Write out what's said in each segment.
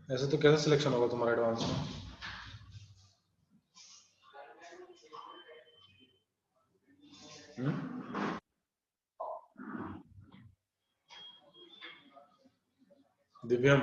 ऐसे तो कैसे सिलेक्शन होगा तुम्हारा एडवांस में? दिव्यम,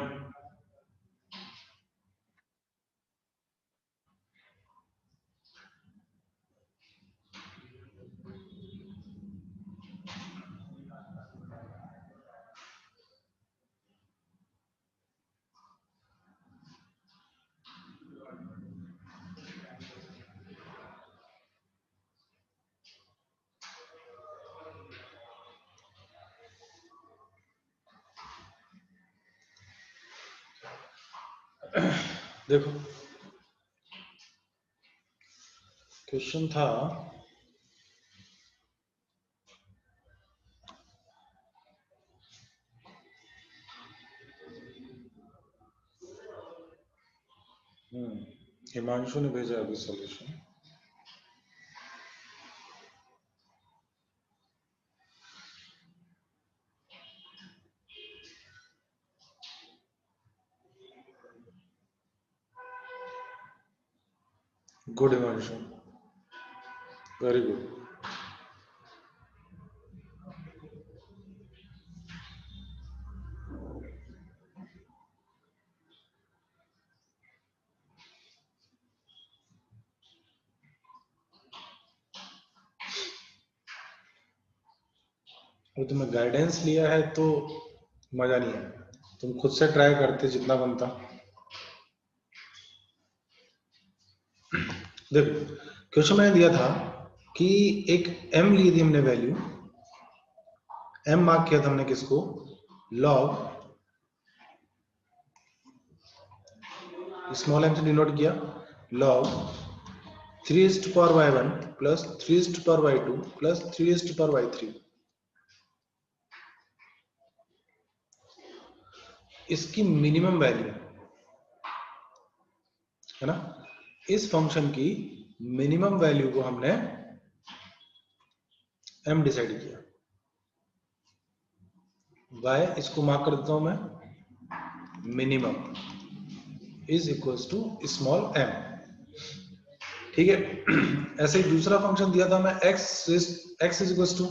देखो क्वेश्चन था हिमांशु ने भेजा अभी solution. Good Himanshu, very good. अगर तुम्हें गाइडेंस लिया है तो मजा नहीं आया, तुम खुद से ट्राई करते जितना बनता। देखो क्वेश्चन मैंने दिया था कि एक m ली थी हमने वैल्यू, m मार्क किया था हमने किसको, लॉग, स्मॉल m से डिनोट किया, log 3⁻y1 plus 3⁻y2 plus 3⁻y3। इसकी मिनिमम वैल्यू है ना, इस फंक्शन की मिनिमम वैल्यू को हमने m डिसाइड किया। y इसको मार्क कर देता हूं मैं, minimum is equals to small m। ठीक है। ऐसे ही दूसरा फंक्शन दिया था मैं x इज इक्वल्स टू,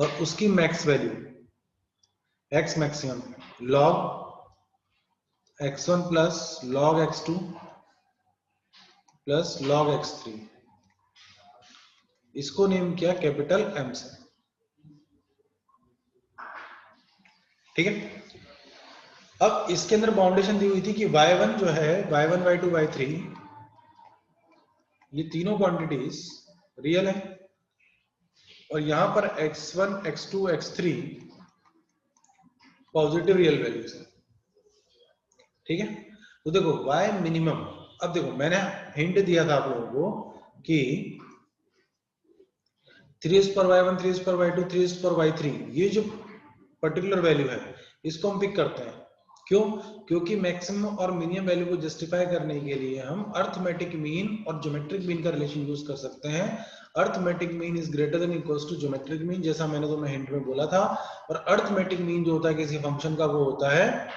और उसकी max value x maximum log x1 plus log x2 plus log x3, इसको नेम किया कैपिटल M से। ठीक है। अब इसके अंदर बाउंडेशन दी हुई थी कि y1 जो है, y1 y2 y3, ये तीनों क्वांटिटीज रियल है, और यहां पर x1 x2 x3 positive real values है। ठीक है। तो देखो y मिनिमम, अब देखो मैंने हिंट दिया था आप लोगों को कि 3⁻y1 3⁻y2 3⁻y3, ये जो पर्टिकुलर वैल्यू है इसको हम पिक करते हैं। क्यों? क्योंकि मैक्सिमम और मिनिमम वैल्यू को जस्टिफाई करने के लिए हम अर्थमेटिक मीन और ज्योमेट्रिक मीन का रिलेशन यूज कर सकते हैं। Arithmetic mean is greater than equals to geometric mean, जैसा मैंने तुम्हें हिंट में बोला था। और अर्थमेटिक मीन जो होता है किसी फंक्शन का, वो होता है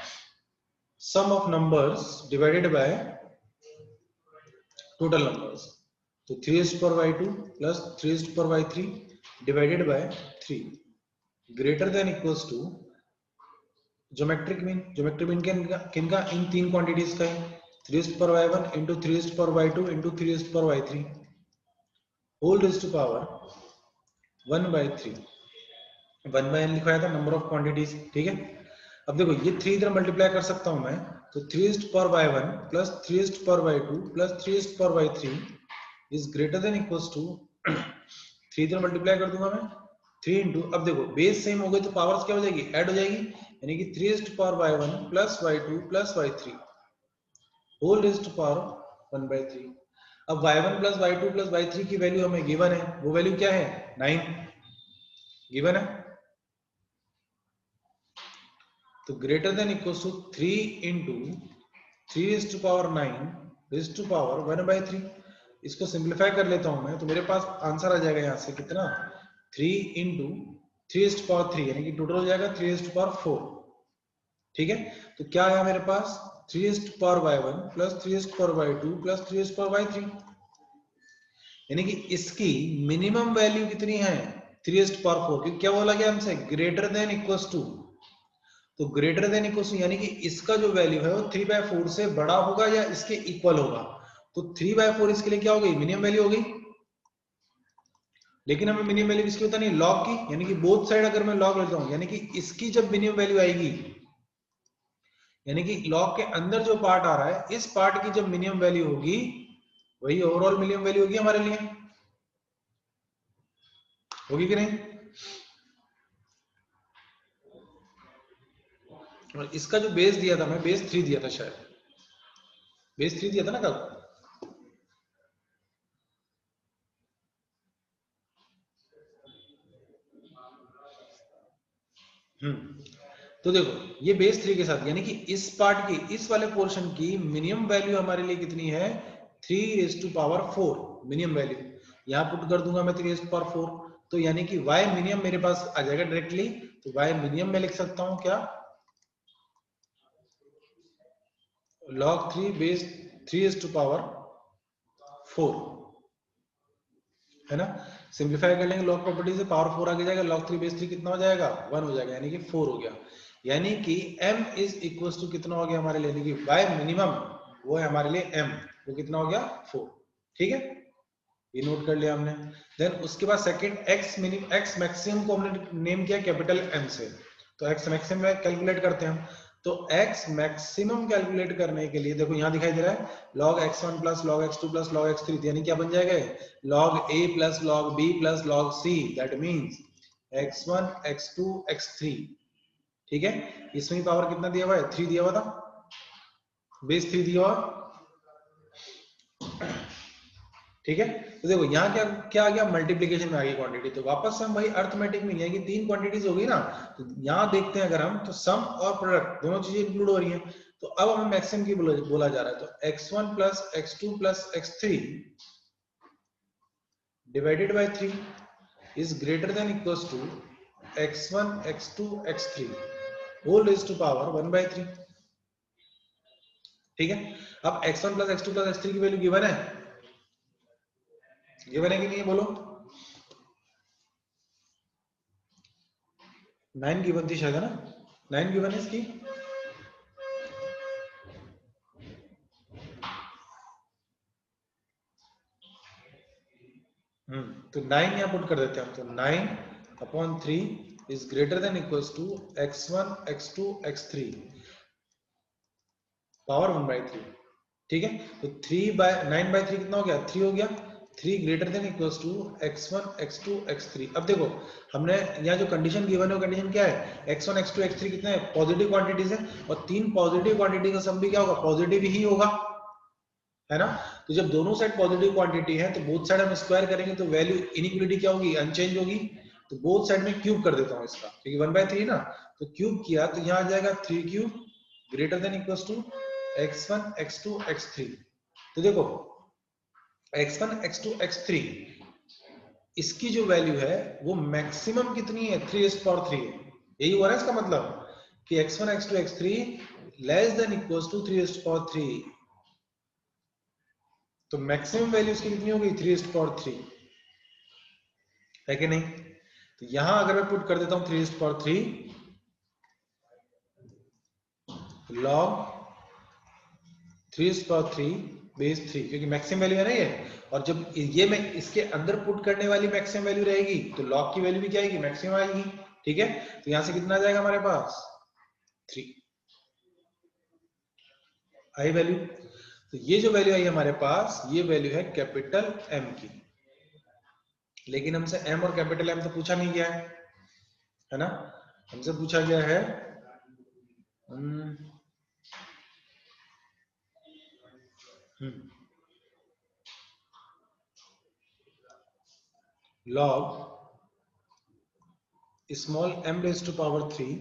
sum of numbers divided by total numbers. तो 3⁻y2 plus 3⁻y3 divided by 3 greater than equals to geometric mean. Geometric mean किनका, इन तीन क्वांटिटीज का है, 3⁻y1 into 3⁻y2 into 3⁻y3 whole rays to power 1/3। 1/n लिखवाया था number of quantities. ठीक है। अब देखो ये 3 इधर मल्टीप्लाई कर सकता हूं मैं, तो 3⁻y1 plus 3⁻y2 plus 3⁻y3 is greater than equals to 3 इधर मल्टीप्लाई कर दूंगा मैं, 3 इंटू, अब देखो बेस सेम हो गई तो पावर्स क्या हो जाएगी, ऐड हो जाएगी, यानी कि 3⁻y1 plus y2 plus y3 whole rays to power 1/3। अब y1 plus y2 plus y3 की वैल्यू हमें गिवन है, वो वैल्यू क्या है, 9 गिवन है। तो greater than equals to 3 into 3⁻9 raise to power 1/3। इसको सिंप्लीफाई कर लेता हूं मैं, तो मेरे पास आंसर आ जाएगा यहां से कितना, 3 इंटू 3⁻3, यानी कि टोटल हो जाएगा 3⁻4। ठीक है, तो क्या आया मेरे पास 3^1 प्लस 3^2 प्लस 3^3, यानी कि इसकी मिनिमम वैल्यू कितनी है 3^4, क्योंकि क्या बोला गया हमसे ग्रेटर देन इक्वल्स टू, तो ग्रेटर देन इक्वल्स टू यानी कि इसका जो वैल्यू है वो 3/4 से बड़ा होगा या इसके इक्वल होगा, तो 3/4 इसके लिए क्या हो गई मिनिमम वैल्यू हो गई। लेकिन हमें मिनिमम वैल्यू किसकी होता नहीं लॉग की, यानी कि बोथ साइड अगर मैं लॉग लेता हूं, यानी कि इसकी जब मिनिमम वैल्यू आएगी, यानी कि लॉग के अंदर जो पार्ट आ रहा है इस पार्ट की जब मिनिमम वैल्यू होगी वही ओवरऑल मिनिमम वैल्यू होगी हमारे लिए, होगी कि नहीं। और इसका जो बेस दिया था मैं बेस 3 दिया था, शायद बेस 3 दिया था ना कल। तो देखो ये बेस 3 के साथ, यानी कि इस पार्ट की इस वाले पोर्शन की मिनिमम वैल्यू हमारे लिए कितनी है 3^4 मिनिमम वैल्यू, यहां पुट कर दूंगा मैं 3^4, तो यानी कि y मिनिमम मेरे पास आ जाएगा डायरेक्टली, तो y मिनिमम में लिख सकता हूं क्या log 3 बेस 3^4 है ना। सिंप्लीफाई कर लेंगे log प्रॉपर्टी से, पावर 4 आगे जाएगा, log 3 बेस 3 कितना हो जाएगा 1 हो जाएगा, यानी कि 4 हो गया, यानी कि m इज इक्वल्स टू कितना हो गया हमारे लिए, यानी कि y मिनिमम वो है हमारे लिए m, वो कितना हो गया 4, ठीक है ये नोट कर लिया हमने। देन उसके बाद second x minimum x maximum को हमने नेम किया कैपिटल M से, तो x मैक्सिमम कैलकुलेट करते हैं हम, तो x मैक्सिमम कैलकुलेट करने के लिए देखो यहां दिखाई दे रहा है log x1 plus log x2 plus log x3, यानी क्या बन जाएगा log a plus log b plus log c, that means x1 x2 x3, ठीक है। इसमें पावर कितना दिया हुआ है 3 दिया हुआ था, बेस 3 दिया हुआ, ठीक है। तो देखो यहाँ क्या क्या आ गया मल्टीप्लीकेशन में आ गई क्वांटिटी, तो वापस से हम वही अर्थमेटिक में है कि 3 क्वांटिटीज हो गई ना, तो यहाँ देखते हैं अगर हम तो सम और प्रोडक्ट दोनों चीजें इंक्लूड हो रही हैं, तो अब हमें मैक्सिमम की बोला जा रहा है, तो x1 plus x2 plus x3 divided by 3 is greater than equals to x1 x2 x3 whole rays to power 1/3, ठीक है। अब x1 plus x2 plus x3 की वैल्यू गिवन है, गिवन है कि नहीं बोलो, 9 गिवन थी शायद है ना, 9 गिवन है इसकी, तो 9 यहाँ पुट कर देते हैं हम, तो 9/3 is greater than equals to x1 x2 x3 power 1/3, ठीक है। तो 9/3 कितना हो गया 3 हो गया, 3 greater than equals to x1 x2 x3। अब देखो हमने यहाँ जो कंडीशन गिवन है वो कंडीशन क्या है x1 x2 x3 कितने पॉजिटिव क्वांटिटीज है, और 3 पॉजिटिव क्वांटिटी का सम भी क्या होगा पॉजिटिव ही होगा, है ना। तो जब दोनों साइड पॉजिटिव क्वांटिटी है तो बोथ साइड हम स्क्वायर करेंगे तो वैल्यू इनइक्वालिटी क्या होगी अनचेंज होगी, तो बोथ साइड में क्यूब कर देता हूं इसका, क्योंकि 1/3 ना, तो क्यूब किया तो यहाँ आ जाएगा 3 cube greater than equals to x1 x2 x3। तो देखो x1 x2 x3 इसकी जो वैल्यू है वो मैक्सिमम कितनी है 3/3 है, यही हो रहा है इसका मतलब कि x1 x2 x3 less than equals to 3/3, तो मैक्सिमम वैल्यू इसकी कितनी होगी 3/3 है कि नहीं। तो यहां अगर मैं पुट कर देता हूं 3/3 log 3/3 बेस 3, क्योंकि मैक्सिमम वैल्यू है ना ये, और जब ये मैं इसके अंदर पुट करने वाली मैक्सिमम वैल्यू रहेगी तो log की वैल्यू भी क्या आएगी मैक्सिमम आएगी, ठीक है। तो यहां से कितना आ जाएगा हमारे पास 3 आई वैल्यू, तो ये जो वैल्यू आई हमारे पास ये वैल्यू है कैपिटल M की, लेकिन हमसे M और कैपिटल M तो पूछा नहीं गया है ना, हमसे पूछा गया है log small m raised to power 3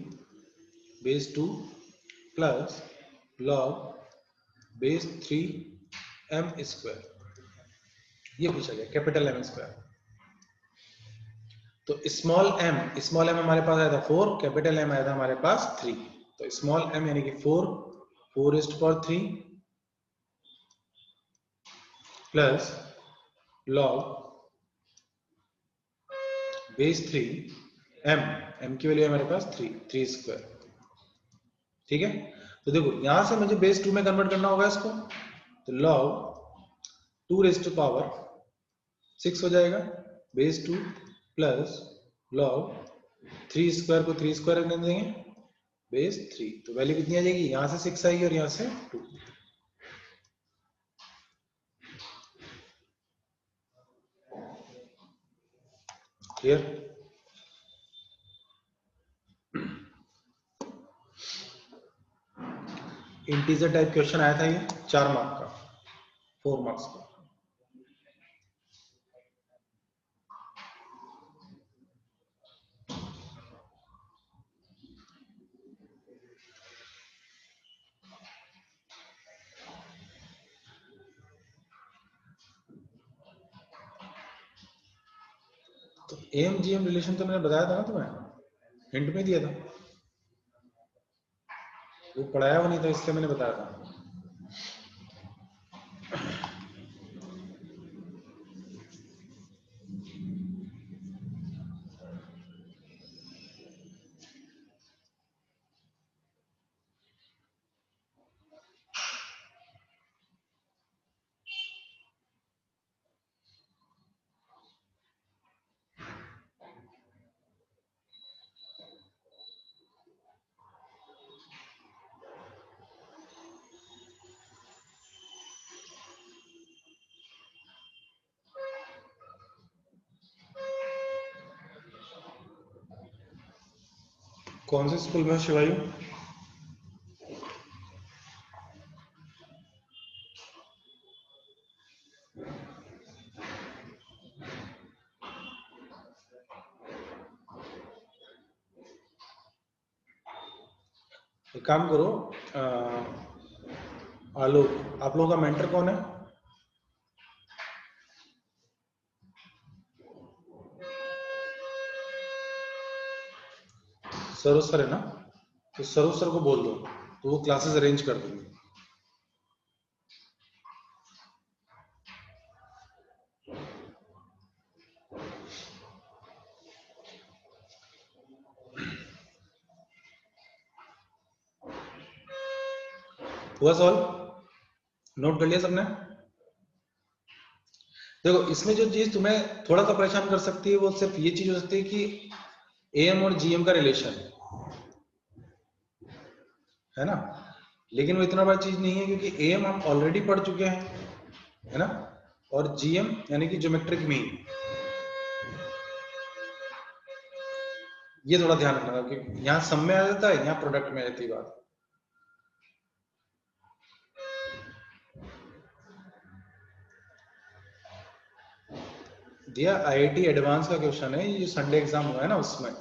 base 2 plus log base 3 m square, ये पूछा गया कैपिटल M स्क्वायर। तो स्मॉल m हमारे पास आया था 4, कैपिटल M आया था हमारे पास 3, तो स्मॉल m यानी कि 4 raised to power 3 plus log base 3 m की वैल्यू है मेरे पास 3 स्क्वायर। ठीक है, तो देखो यहां से मुझे बेस 2 में कन्वर्ट करना होगा इसको, तो log 2 raised to power 6 हो जाएगा बेस 2 प्लस log 3 स्क्वायर को 3 स्क्वायर रखने देंगे बेस 3, तो वैल्यू कितनी आ जाएगी, यहां से 6 आएगी और यहां से 2। क्लियर? इंटीजर टाइप क्वेश्चन आया था ये 4 मार्क का, 4 मार्क्स का। तो एम जी एम रिलेशन तो मैंने बताया था ना तुम्हें, हिंट में दिया था, वो पढ़ाया हुआ नहीं था इसलिए मैंने बताया था। कौन से स्कूल में शिवायु? एक काम करो, आलोक, आप लोगों का मेंटर कौन है? सरो सर है ना, तो सरो सर को बोल दो तो वो क्लासेस अरेंज कर देंगे। हुआ सॉल्व? नोट कर लिया सबने? देखो इसमें जो चीज तुम्हें थोड़ा सा परेशान कर सकती है वो सिर्फ ये चीज हो सकती है कि एम और जीएम का रिलेशन है ना, लेकिन वो इतना बड़ा चीज नहीं है क्योंकि एम हम ऑलरेडी पढ़ चुके हैं, है ना, और जीएम यानी कि ज्योमेट्रिक मीन, ये थोड़ा ध्यान रखना क्योंकि यहाँ सम में आ जाता है, यहाँ प्रोडक्ट में आ जाती है बात। दिया आईआईटी एडवांस का क्वेश्चन है, ये संडे एग्जाम हुआ है ना उसमें।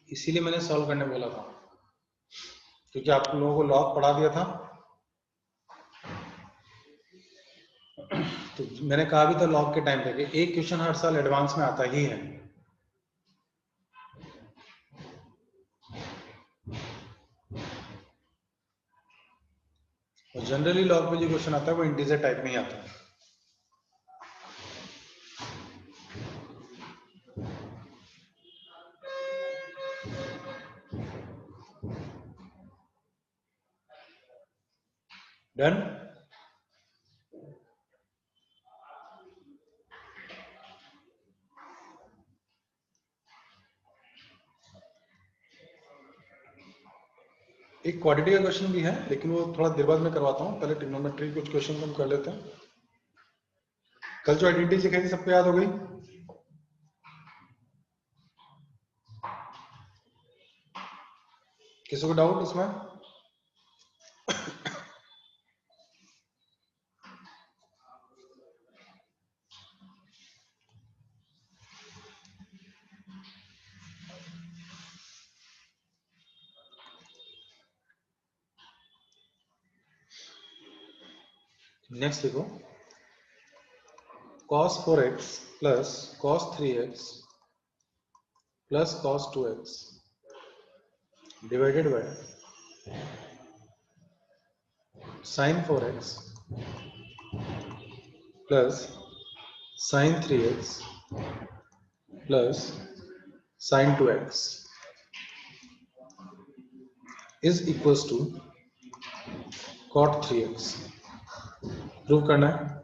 इसीलिए मैंने सॉल्व करने बोला था क्योंकि आप लोगों को लॉग पढ़ा दिया था, तो मैंने कहा भी था लॉग के टाइम पे कि एक क्वेश्चन हर साल एडवांस में आता ही है, और जनरली लॉग में जो क्वेश्चन आता है वो इंटीजर टाइप में ही आता है। डन? एक क्वाड्रेटिक का क्वेश्चन भी है लेकिन वो थोड़ा देर बाद में करवाता हूँ, पहले ट्रिग्नोमेट्री कुछ क्वेश्चन हम कर लेते हैं। कल जो आइडेंटिटी सिखाई थी सबको याद हो गई? किसी को डाउट उसमें? नेक्स्ट देखो, cos 4x plus cos 3x plus cos 2x divided by sin 4x plus sin 3x plus sin 2x is equals to cot 3x. Prove करना है।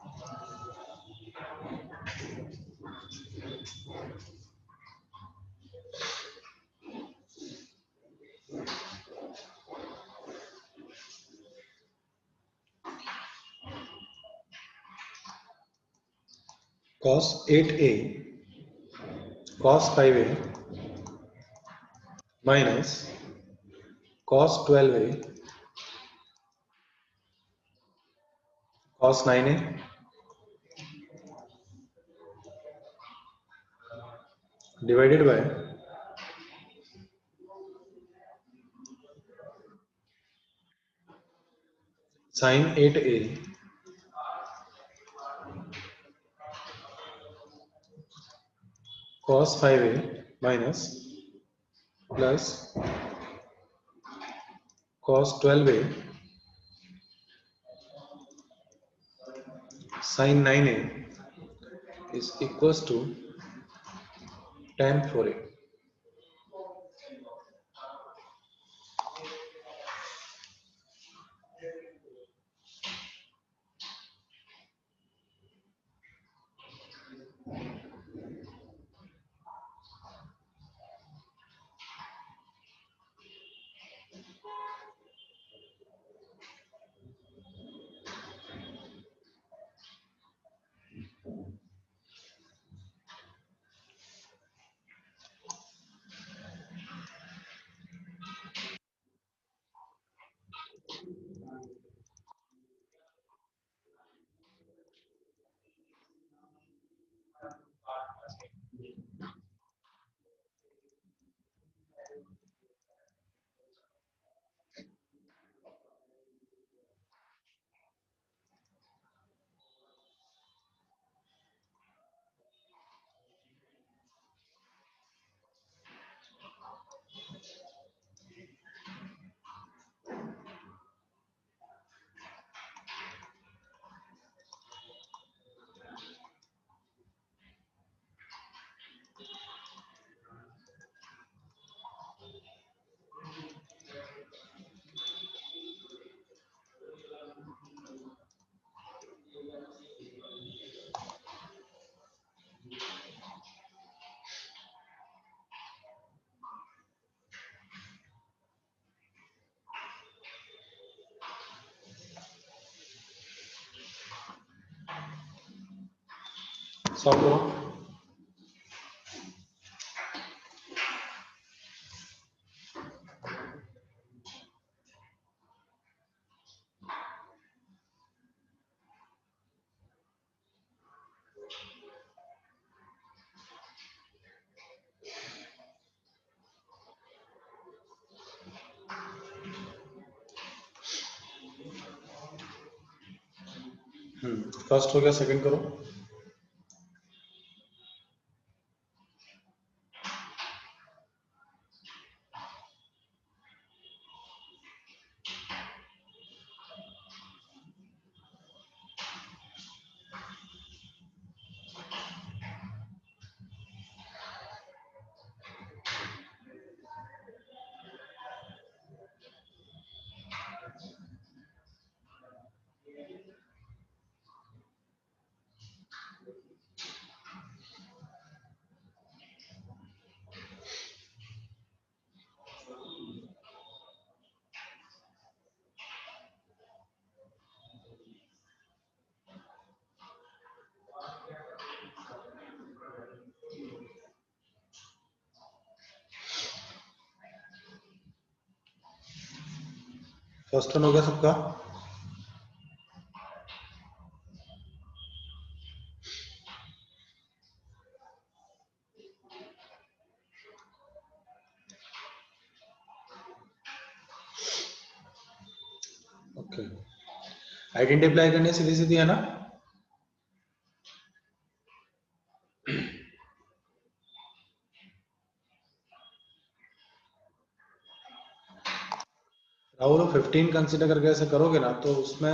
cos 8a cos 5a minus cos 12a cos 9a divided by sin 8a cos 5a minus plus cos 12a sin 9a is equals to tan 4a. Solve करो। First हो गया, second करो। First one हो गया सबका। Okay, identity apply करने सीधी सीधी है ना। राहुल 15 कंसिडर करके ऐसे करोगे ना तो उसमें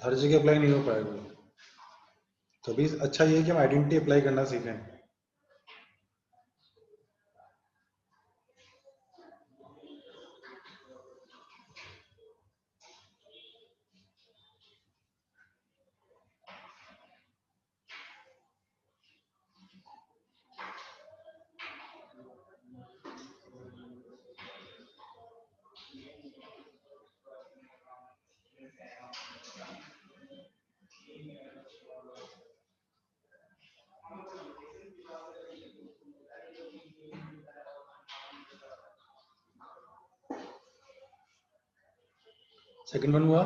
हर जगह अप्लाई नहीं हो पाएगा। तभी अच्छा ये है कि हम आइडेंटिटी अप्लाई करना सीखें। सेकंड वन हुआ।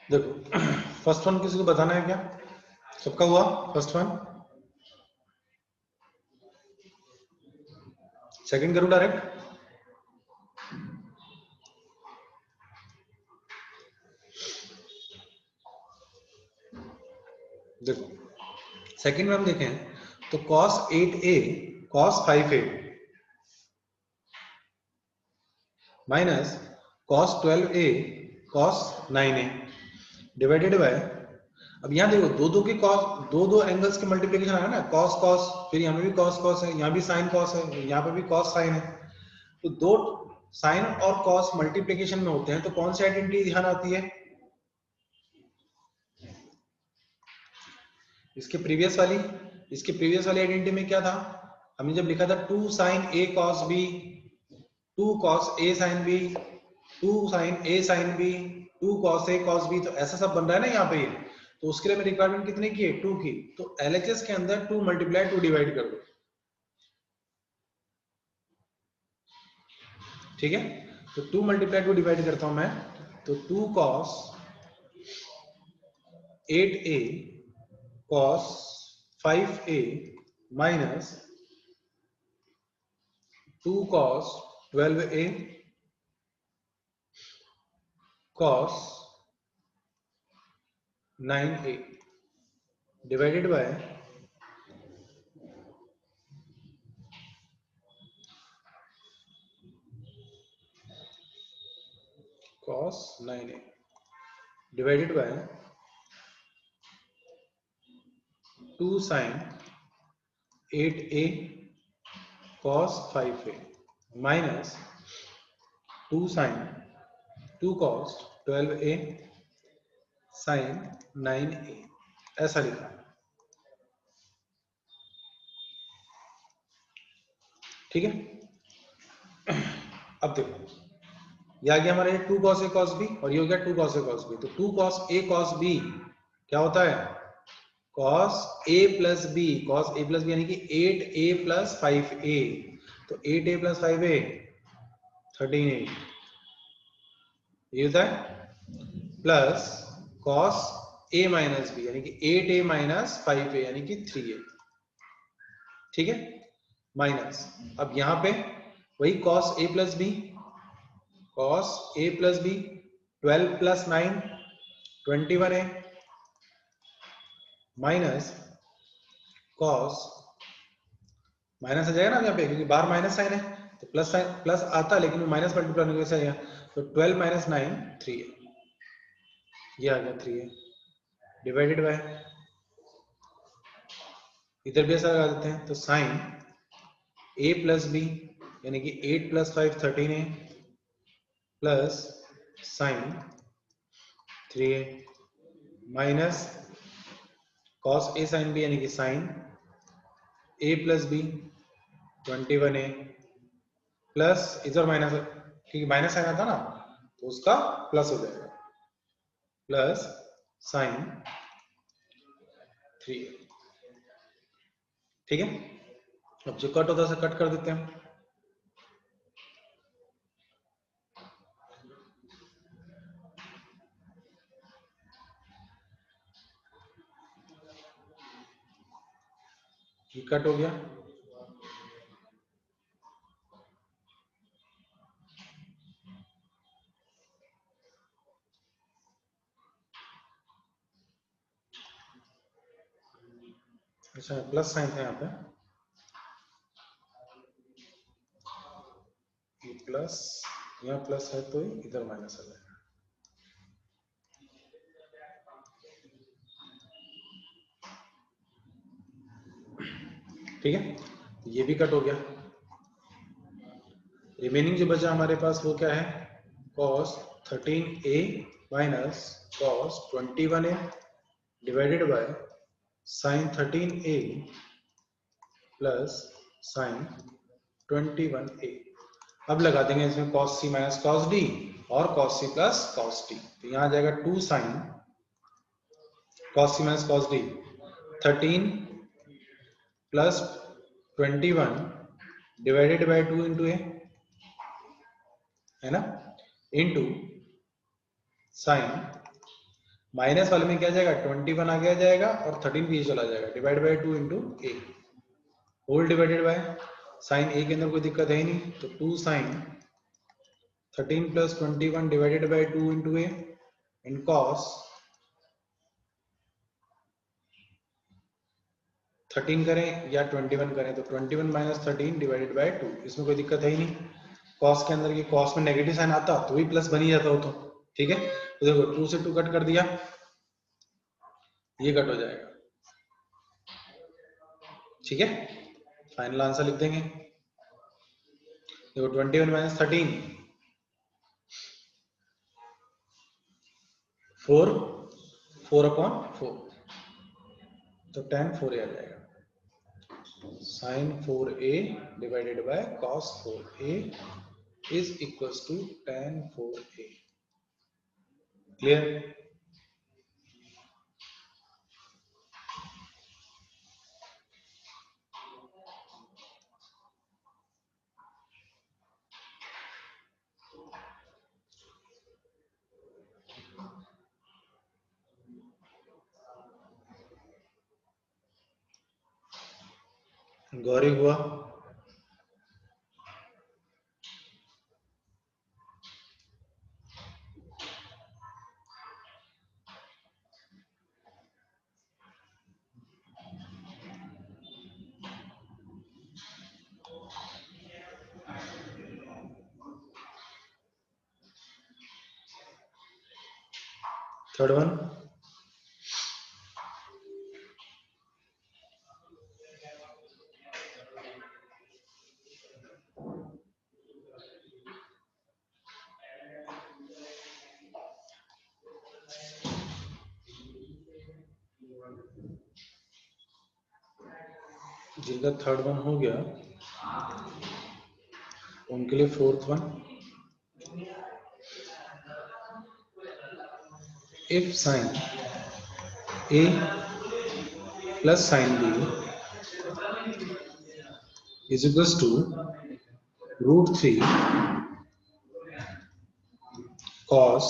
देखो फर्स्ट वन किसी को बताना है क्या? सबका हुआ फर्स्ट वन? सेकंड करूं डायरेक्ट? देखो सेकंड में हम देखें तो cos 8a cos 5a minus cos 12a cos 9a divided by, अब यहाँ देखो दो दो के cos, दो एंगल्स के मल्टीप्लिकेशन आया ना, cos cos, फिर यहाँ पे भी cos cos है, यहाँ भी sin cos है, यहाँ पे भी cos sin है। तो दो साइन और cos मल्टीप्लिकेशन में होते हैं तो कौन सी आइडेंटिटी ध्यान आती है? इसके प्रीवियस वाली आइडेंटिटी में क्या था? हमने जब लिखा था 2 sin a cos b, 2 cos a sin b, 2 sin a sin b, 2 cos a cos b, तो ऐसा सब बन रहा है ना यहाँ पे। तो उसके लिए मैं रिक्वायरमेंट कितने की है? 2 की। तो LHS के अंदर 2 मल्टीप्लाई 2 डिवाइड कर दो, ठीक है। तो 2 मल्टीप्लाई 2 डिवाइड करता हूं मैं, तो 2 cos 8a cos 5a minus 2 cos 12a cos 9a divided by cos 9a divided by 2 sin 8a cos 5a minus 2 sin 2 cos 12a sin 9a, ऐसा लिखा है, ठीक है। अब देखो ये आ गया हमारे 2 cos a cos b और ये हो गया 2 cos a cos b। तो 2 cos a cos b क्या होता है? cos a plus b, cos a plus b यानी कि 8a plus 5a, तो 8a plus 5a 13a, ये होता है plus cos a minus b यानी कि 8a minus 5a यानी कि 3a, ठीक है, माइनस अब यहां पे वही cos a plus b cos a plus b 12 plus 9 21a minus cos minus आ जाएगा ना यहाँ पे क्योंकि बाहर माइनस साइन है तो प्लस साइन प्लस आता है लेकिन माइनस मल्टीप्लाई होने की वजह से आएगा तो 12 माइनस 9 3 है ये आ गया 3 है डिवाइडेड बाय इधर भी ऐसा लगा देते हैं तो साइन a प्लस बी यानी कि 8 प्लस 5 13 है प्लस साइन 3 है minus cos a sine b यानी कि साइन a प्लस बी 21 है प्लस इधर माइनस क्योंकि माइनस साइन आता ना तो उसका प्लस हो जाएगा प्लस साइन 3 ठीक है। अब जो कट होता है उसे कट कर देते हैं ये कट हो गया अच्छा प्लस साइन था यहाँ पे ये प्लस यहाँ प्लस है तो इधर माइनस आ जाएगा ठीक है ये भी कट हो गया रिमेनिंग जो बचा हमारे पास वो क्या है cos 13a minus cos 21a divided by sin 13a plus sin 21a अब लगा देंगे इसमें cos c minus cos d और cos c plus cos d तो यहाँ आ जाएगा 2 sin cos c minus cos d 13 plus 21 divided by 2 into A है ना इंटू साइन माइनस वाले में क्या जाएगा 21 आगे आ जाएगा और 13 भी चला जाएगा divide by 2 into A whole divided by sine A के अंदर कोई दिक्कत है ही नहीं तो 2 sine 13 plus 21 divided by 2 into A and cos 13 करें या 21 करें तो 21 माइनस 13 डिवाइडेड बाय 2 इसमें कोई दिक्कत है ही नहीं कॉस के अंदर की कॉस में नेगेटिव साइन आता तो भी प्लस बन ही जाता हो तो ठीक है तो देखो 2 से 2 कट कर दिया ये कट हो जाएगा ठीक है फाइनल आंसर लिख देंगे देखो 21 माइनस 13 4 4/4 तो tan 4a आ जाएगा sin 4a divided by cos 4a is equals to tan 4a clear गौरी हुआ थर्ड वन जिनका थर्ड वन हो गया उनके लिए fourth one if sine a plus sine b is equals to √3 cos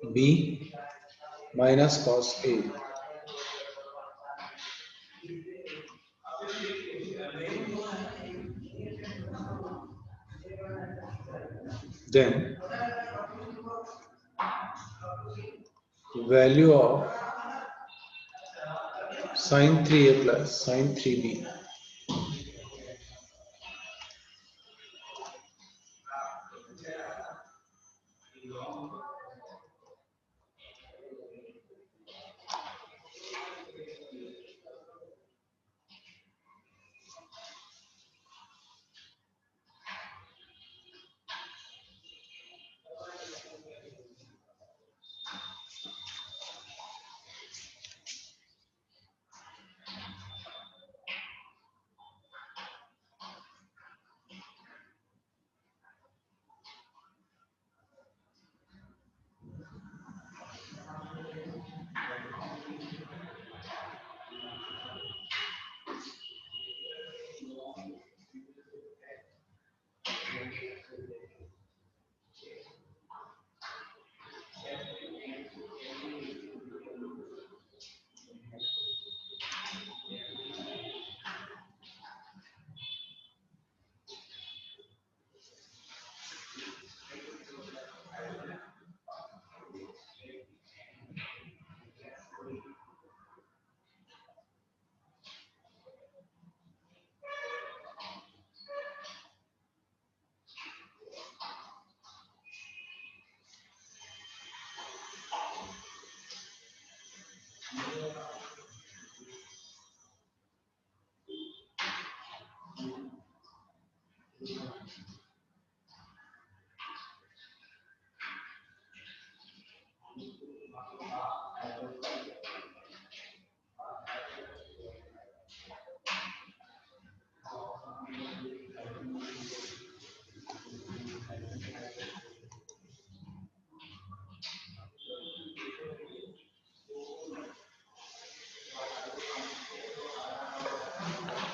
b minus cos a then value of sin 3a plus sin 3b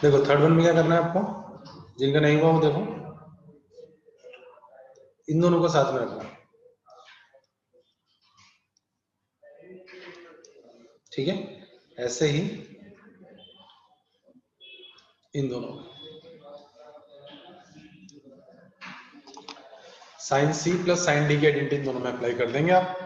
देखो third one में क्या करना है आपको, जिनका नहीं हुआ वो देखो, इन दोनों को साथ में रखना, ठीक है। ऐसे ही इन दोनों sine C plus sine D की आइडेंटिटी इन दोनों में अप्लाई कर देंगे आप।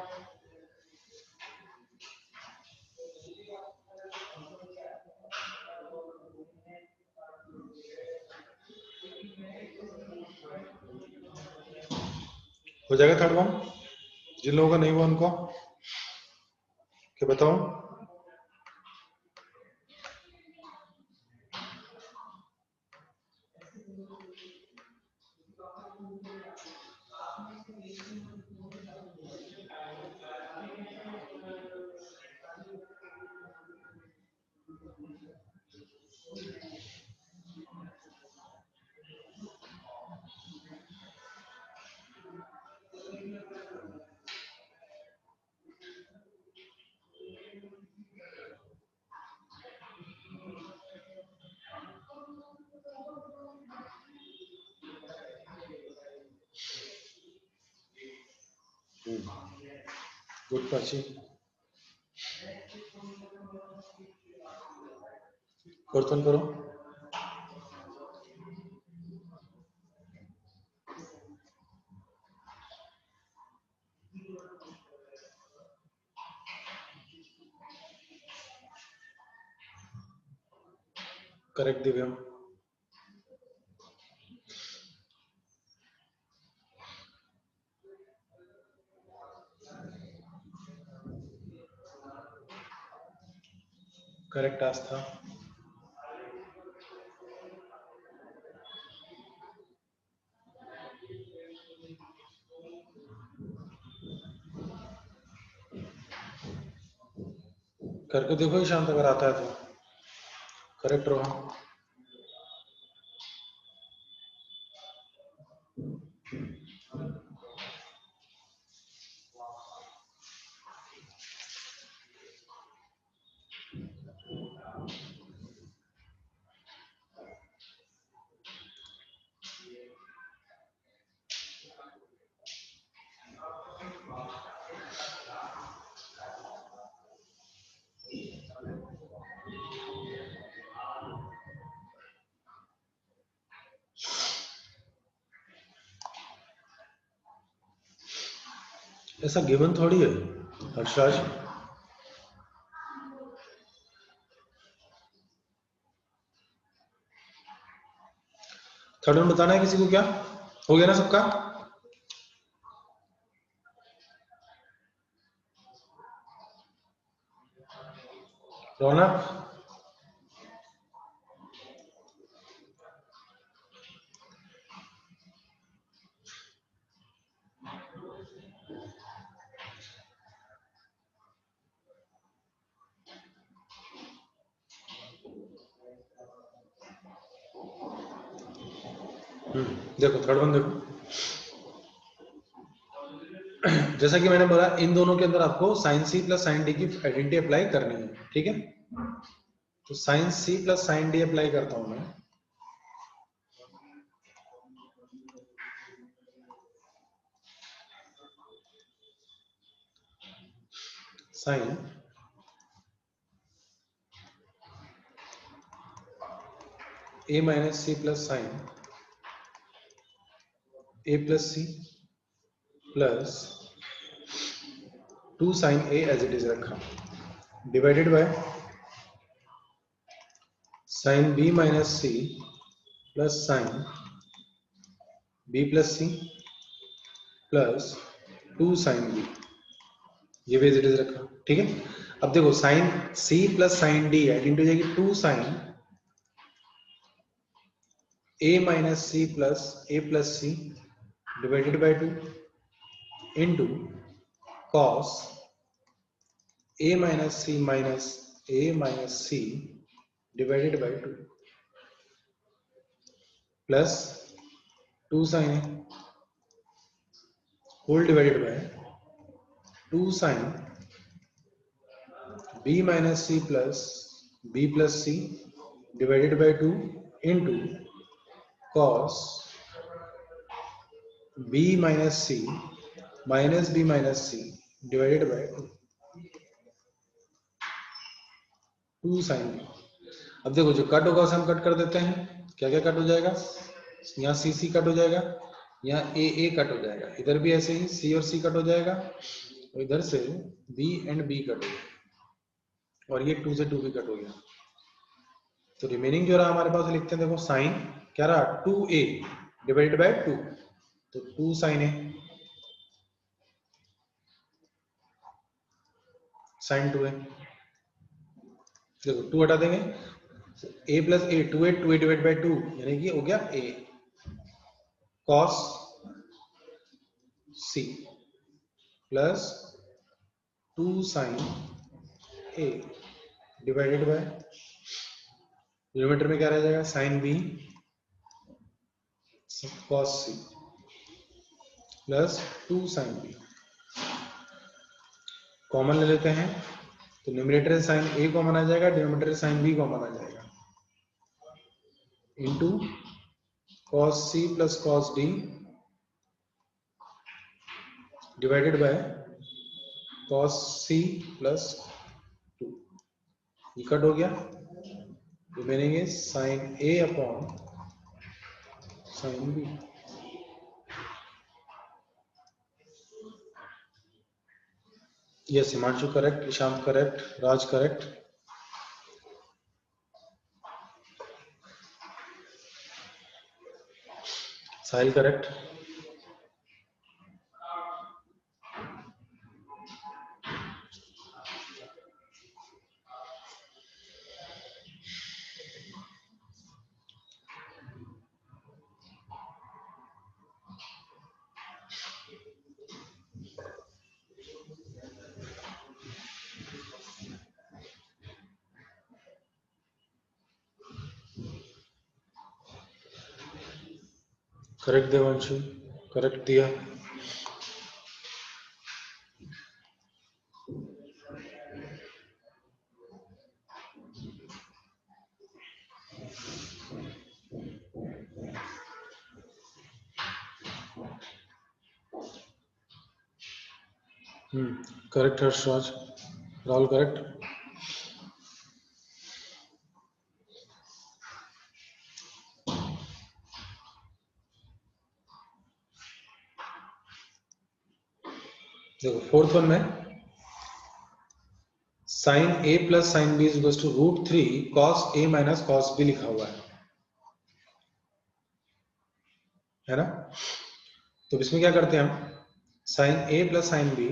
हो जाएगा थर्ड वन। जिन लोगों का नहीं हुआ उनको क्या बताओ, गुड प्राची, क्वेश्चन करो। करेक्ट दिव्यम, करेक्ट आस्था, करके देखो ईशांत अगर आता है तो। करेक्ट रहो। ऐसा गिवन थोड़ी है हर्षराज। थर्ड वन बताना है किसी को? क्या हो गया ना सबका? रौनक, देखो थर्ड वन देखो, जैसा कि मैंने बोला इन दोनों के अंदर आपको sine C plus sine D की आइडेंटिटी अप्लाई करनी है, ठीक है? तो sine C plus sine D apply करता हूं मैं। Sine A minus C plus sine A plus C plus 2 sine A as it is रखा, divided by sine B minus C plus sine B plus C plus 2 sine B, ये भी as it is रखा, ठीक है? अब देखो sine C plus sine D identity हो जाएगी 2 sine a minus c plus c divided by 2 into cos a minus c divided by 2 plus 2 sin a whole divided by 2 sin b minus c plus c divided by 2 into cos b minus c minus b minus c divided by 2 sin b। अब देखो जो cut होगा उसे हम cut कर देते हैं, क्या क्या कट हो जाएगा? यहाँ सी सी कट हो जाएगा, यहाँ ए कट हो जाएगा, इधर भी ऐसे ही सी और सी कट हो जाएगा, और इधर से बी एंड बी कट हो जाएगा, और ये 2 से 2 भी कट हो गया। तो रिमेनिंग जो रहा हमारे पास लिखते हैं, देखो साइन क्या रहा 2a डिवाइडेड बाय 2, तो 2 साइन ए साइन 2a, देखो 2 हटा देंगे, a plus A 2a divide by 2 यानी कि हो गया a cos c plus 2 sine a divided by denominator में क्या रह जाएगा sine b cos c plus 2 sine b, common ले लेते हैं तो न्यूमरेटर से साइन a कॉमन आ जाएगा, डिनोमिनेटर से साइन b कॉमन आ जाएगा, into cos c plus cos d divided by cos c plus 2, ये कट हो गया, remaining is sine a upon sine b। Yes Himanshu correct, Ishan correct, Raj correct, Sahil correct. Correct Devanshu, correct Diya. Correct Harshraj, Rahul correct. देखो fourth one में sine A plus sine B is equal to √3 cos a minus cos b लिखा हुआ है ना। तो इसमें क्या करते हैं हम, sine A plus sine B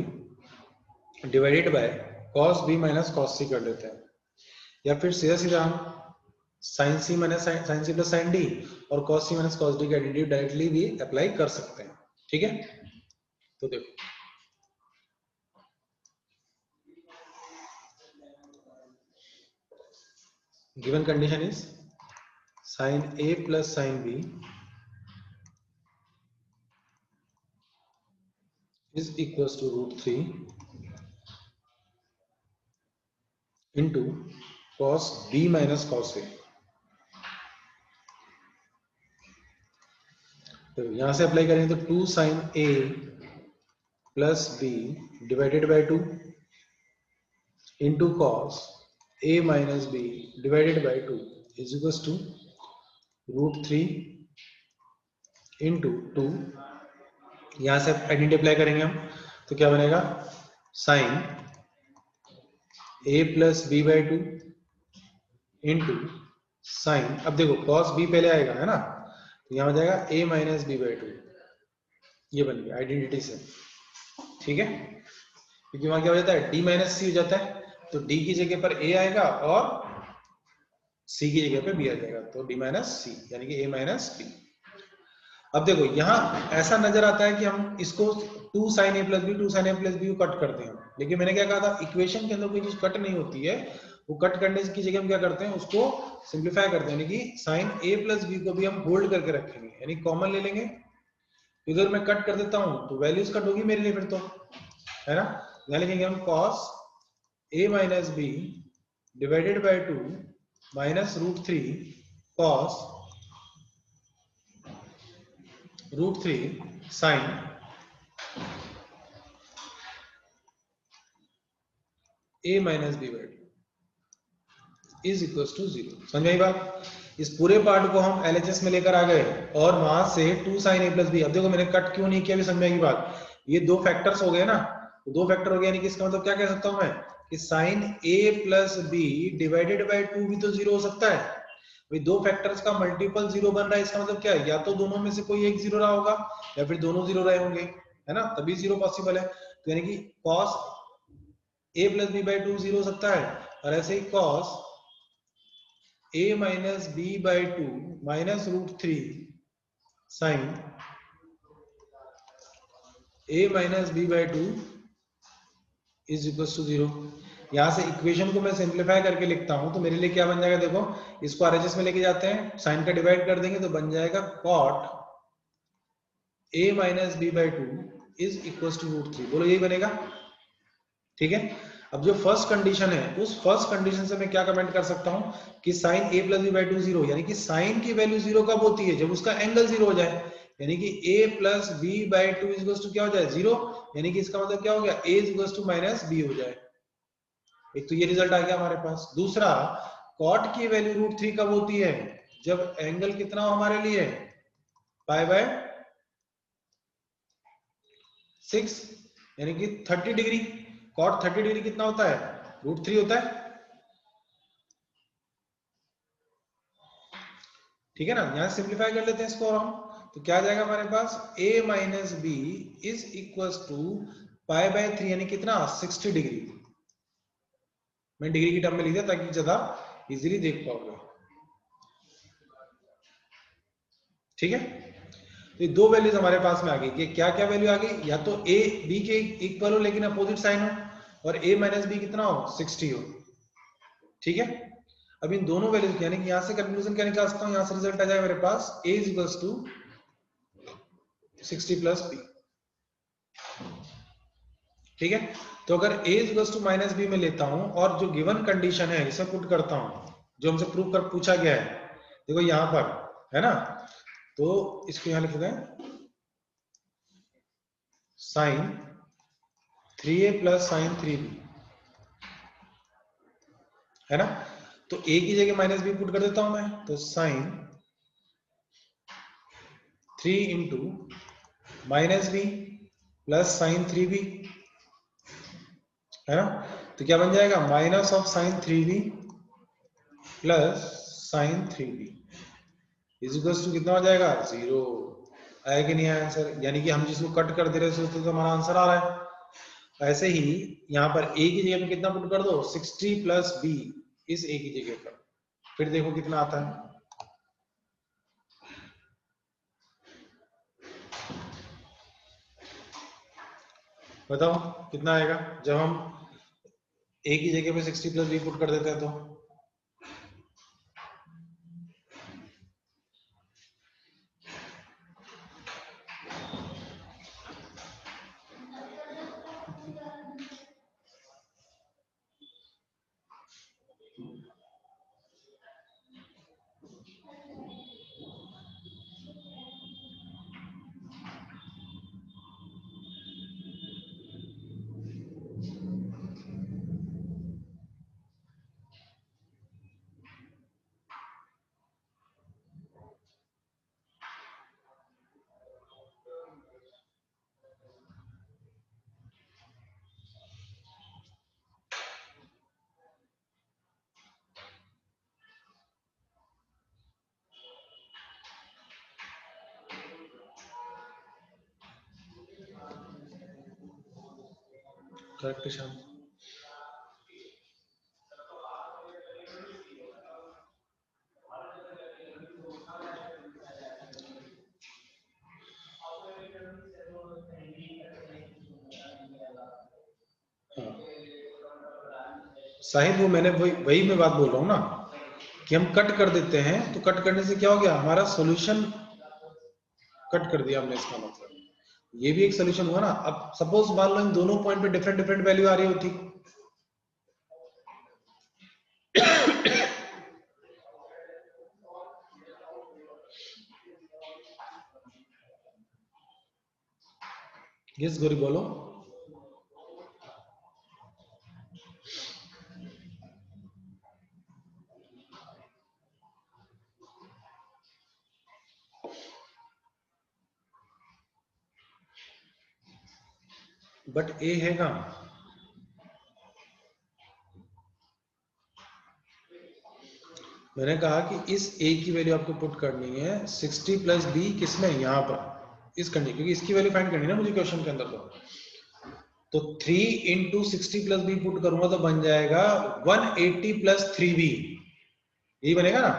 divided by cos b minus cos c कर लेते हैं, या फिर सीधा सीधा हम sine C minus sine C plus sine D और cos c minus cos d का एडिटिव डायरेक्टली भी अप्लाई कर सकते हैं। ठीक है, तो देखो given condition is sine a plus sine b is equals to √3 into cos b minus cos a। तो यहां से अप्लाई करेंगे तो 2 sine a plus b divided by 2 into cos a minus b divided by 2 is equals to √3 into 2। यहां से identity apply करेंगे हम तो क्या बनेगा, sine a plus b by 2 into sine, अब देखो cos b पहले आएगा है ना, तो यहां हो जाएगा a माइनस b बाय 2, ये बन गया आइडेंटिटी से। ठीक है, क्योंकि वहां क्या हो जाता है d माइनस सी हो जाता है, तो d की जगह पर a आएगा और c की जगह पे b आ जाएगा, तो d माइनस सी यानी कि a माइनस b। अब देखो यहाँ ऐसा नजर आता है कि हम इसको 2 sin a plus B 2 sin a plus B cut करते हैं, लेकिन मैंने क्या कहा था इक्वेशन के अंदर कोई चीज कट नहीं होती है, वो कट करने की जगह हम क्या करते हैं उसको सिंप्लीफाई करते हैं, यानी कि sin a प्लस बी को भी हम होल्ड करके रखेंगे, यानी कॉमन ले लेंगे, इधर मैं कट कर देता हूं तो वैल्यूज कट होगी मेरे लिए फिर तो, है ना। यहाँ लिखेंगे हम cos a minus B divided by 2 minus √3 cos √3 sine a minus B by 2 is equal to 0। समझ आई बात। इस पूरे पार्ट को हम LHS में लेकर आ गए और वहां से 2 sin a प्लस बी, अब देखो मैंने कट क्यों नहीं किया, भी समझ आएगी बात। ये दो फैक्टर्स हो गए ना, तो दो फैक्टर हो गए, यानी कि इसका मतलब क्या कह सकता हूं मैं कि sin a plus B divided by 2 भी तो 0 हो सकता है भाई। दो फैक्टर्स का मल्टीपल 0 बन रहा है, इसका मतलब क्या है, या तो दोनों में से कोई एक 0 रहा होगा या फिर दोनों 0 रहे होंगे, है ना, तभी 0 पॉसिबल है। तो यानी कि cos a plus B by 2 0 हो सकता है, और ऐसे ही cos a minus B by 2 minus √3 sine a minus B by 2 is equal to 0। यहां से इक्वेशन को मैं सिंप्लीफाई करके लिखता हूं तो मेरे लिए क्या बन जाएगा, देखो इसको RHS में लेके जाते हैं, साइन का डिवाइड कर देंगे तो बन जाएगा cot a minus B by 2 is equal to √3। बोलो यही बनेगा। ठीक है, अब जो फर्स्ट कंडीशन है उस फर्स्ट कंडीशन से मैं क्या कमेंट कर सकता हूं कि sine a plus B by 2 0, यानी कि साइन की वैल्यू 0 कब होती है, जब उसका एंगल 0 हो जाए, यानी कि a plus B by 2 is equal to क्या हो जाए 0, यानी कि इसका मतलब क्या हो गया a is equal to minus b हो जाए। एक तो ये रिजल्ट आ गया हमारे पास। दूसरा, कॉट की वैल्यू √3 कब होती है, जब एंगल कितना हो हमारे लिए पाई बाय 6, यानी कि 30 डिग्री। कॉट 30 डिग्री कितना होता है, √3 होता है। ठीक है ना, यहां सिंप्लीफाई कर लेते हैं इसको और हम, तो क्या आ जाएगा हमारे पास a minus B is equal to pi by 3, यानी कितना 60 डिग्री। मैं डिग्री की टर्म में लिख दिया ताकि ज्यादा इजीली देख पाओगे। ठीक है, तो ये दो वैल्यूज हमारे पास में आ गई। ये क्या क्या वैल्यू आ गई, या तो a b के इक्वल हो लेकिन अपोजिट साइन हो, और a माइनस बी कितना हो 60 हो। ठीक है, अब इन दोनों वैल्यूज यानी कि यहां से कंक्लूजन क्या निकाल सकता हूं, यहां से रिजल्ट आ जाए मेरे पास a is equal to 60 plus b। ठीक है, तो अगर a is equal to minus B में लेता हूं और जो गिवन कंडीशन है इसे पुट करता हूं, जो हमसे प्रूव कर पूछा गया है, देखो यहां पर है ना, तो इसको यहां लिख दें sign 3a plus sine 3b, है ना। तो a की जगह माइनस बी पुट कर देता हूं मैं, तो sine 3 into minus B plus sine 3b है ना। तो क्या बन जाएगा, minus of sine 3b plus sine 3b is equal to कितना हो जाएगा, 0। आया कि नहीं आया आंसर, यानी कि हम जिसको कट कर दे रहे हैं तो हमारा आंसर आ रहा है। ऐसे ही यहाँ पर a की जगह पे कितना पुट कर दो, 60 प्लस b इस a की जगह पर, फिर देखो कितना आता है। बताओ कितना आएगा जब हम a की जगह पे 60 प्लस b पुट कर देते हैं तो। करेक्ट शाम। साहिब वो मैंने वही मैं बात बोल रहा हूँ ना कि हम कट कर देते हैं, तो कट करने से क्या हो गया, हमारा सॉल्यूशन कट कर दिया हमने, इसका मतलब ये भी एक सॉल्यूशन हुआ ना। अब सपोज मान लो इन दोनों पॉइंट पे डिफरेंट डिफरेंट वैल्यू आ रही होती, यस गौरी बोलो। बट ए है कहाँ, मैंने कहा कि इस a की वैल्यू आपको पुट करनी है 60 प्लस b किसमें, यहाँ पर इस कंडीशन, क्योंकि इसकी वैल्यू फाइंड करनी है ना मुझे क्वेश्चन के अंदर। तो 3 इंटू 60 प्लस बी पुट करूंगा तो बन जाएगा 180 प्लस 3b, यही बनेगा ना,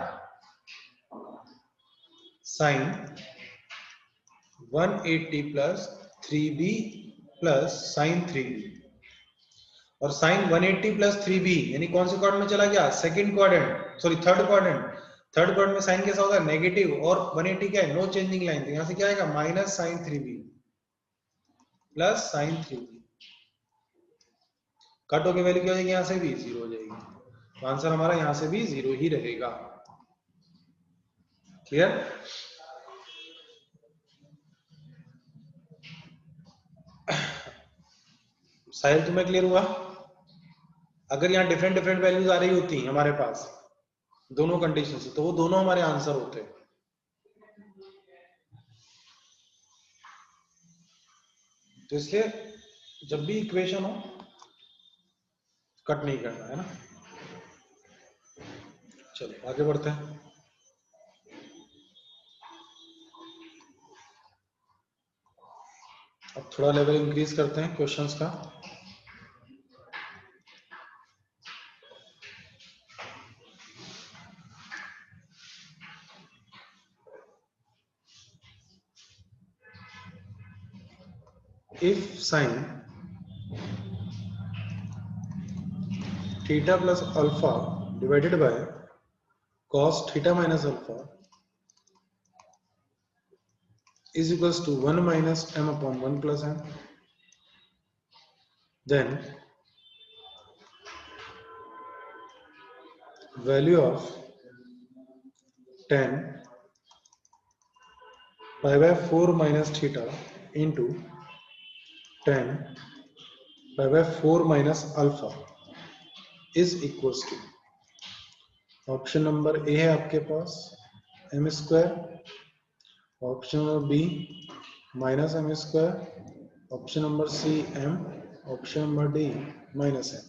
sign 180 plus 3b plus sine 3b। और साइन 180 प्लस 3b यानी कौन से क्वाड्रेंट में चला गया, second quadrant, sorry third quadrant. Third quadrant में साइन कैसा होगा, नेगेटिव, और 180 क्या है, नो चेंजिंग लाइन, तो यहां से क्या आएगा, minus sine 3b plus sine 3b। Cut होके वैल्यू क्या हो जाएगी, यहां से भी 0 हो जाएगी, तो आंसर हमारा यहां से भी 0 ही रहेगा। क्लियर। साहिल तुम्हें क्लियर हुआ। अगर यहाँ डिफरेंट डिफरेंट वैल्यूज आ रही होती हमारे पास दोनों कंडीशन से, तो वो दोनों हमारे आंसर होते। तो इसलिए जब भी इक्वेशन हो कट नहीं करना है ना। चलो आगे बढ़ते हैं। अब थोड़ा लेवल इंक्रीज करते हैं क्वेश्चंस का। If sine theta plus alpha divided by cos theta minus alpha is equals to 1 minus m upon 1 plus m, then value of tan pi by 4 minus theta into tan pi by 4 minus alpha is equals to, option number A है आपके पास M square, option number B minus M square, option number C M, option number D minus है।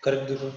Correct देखो।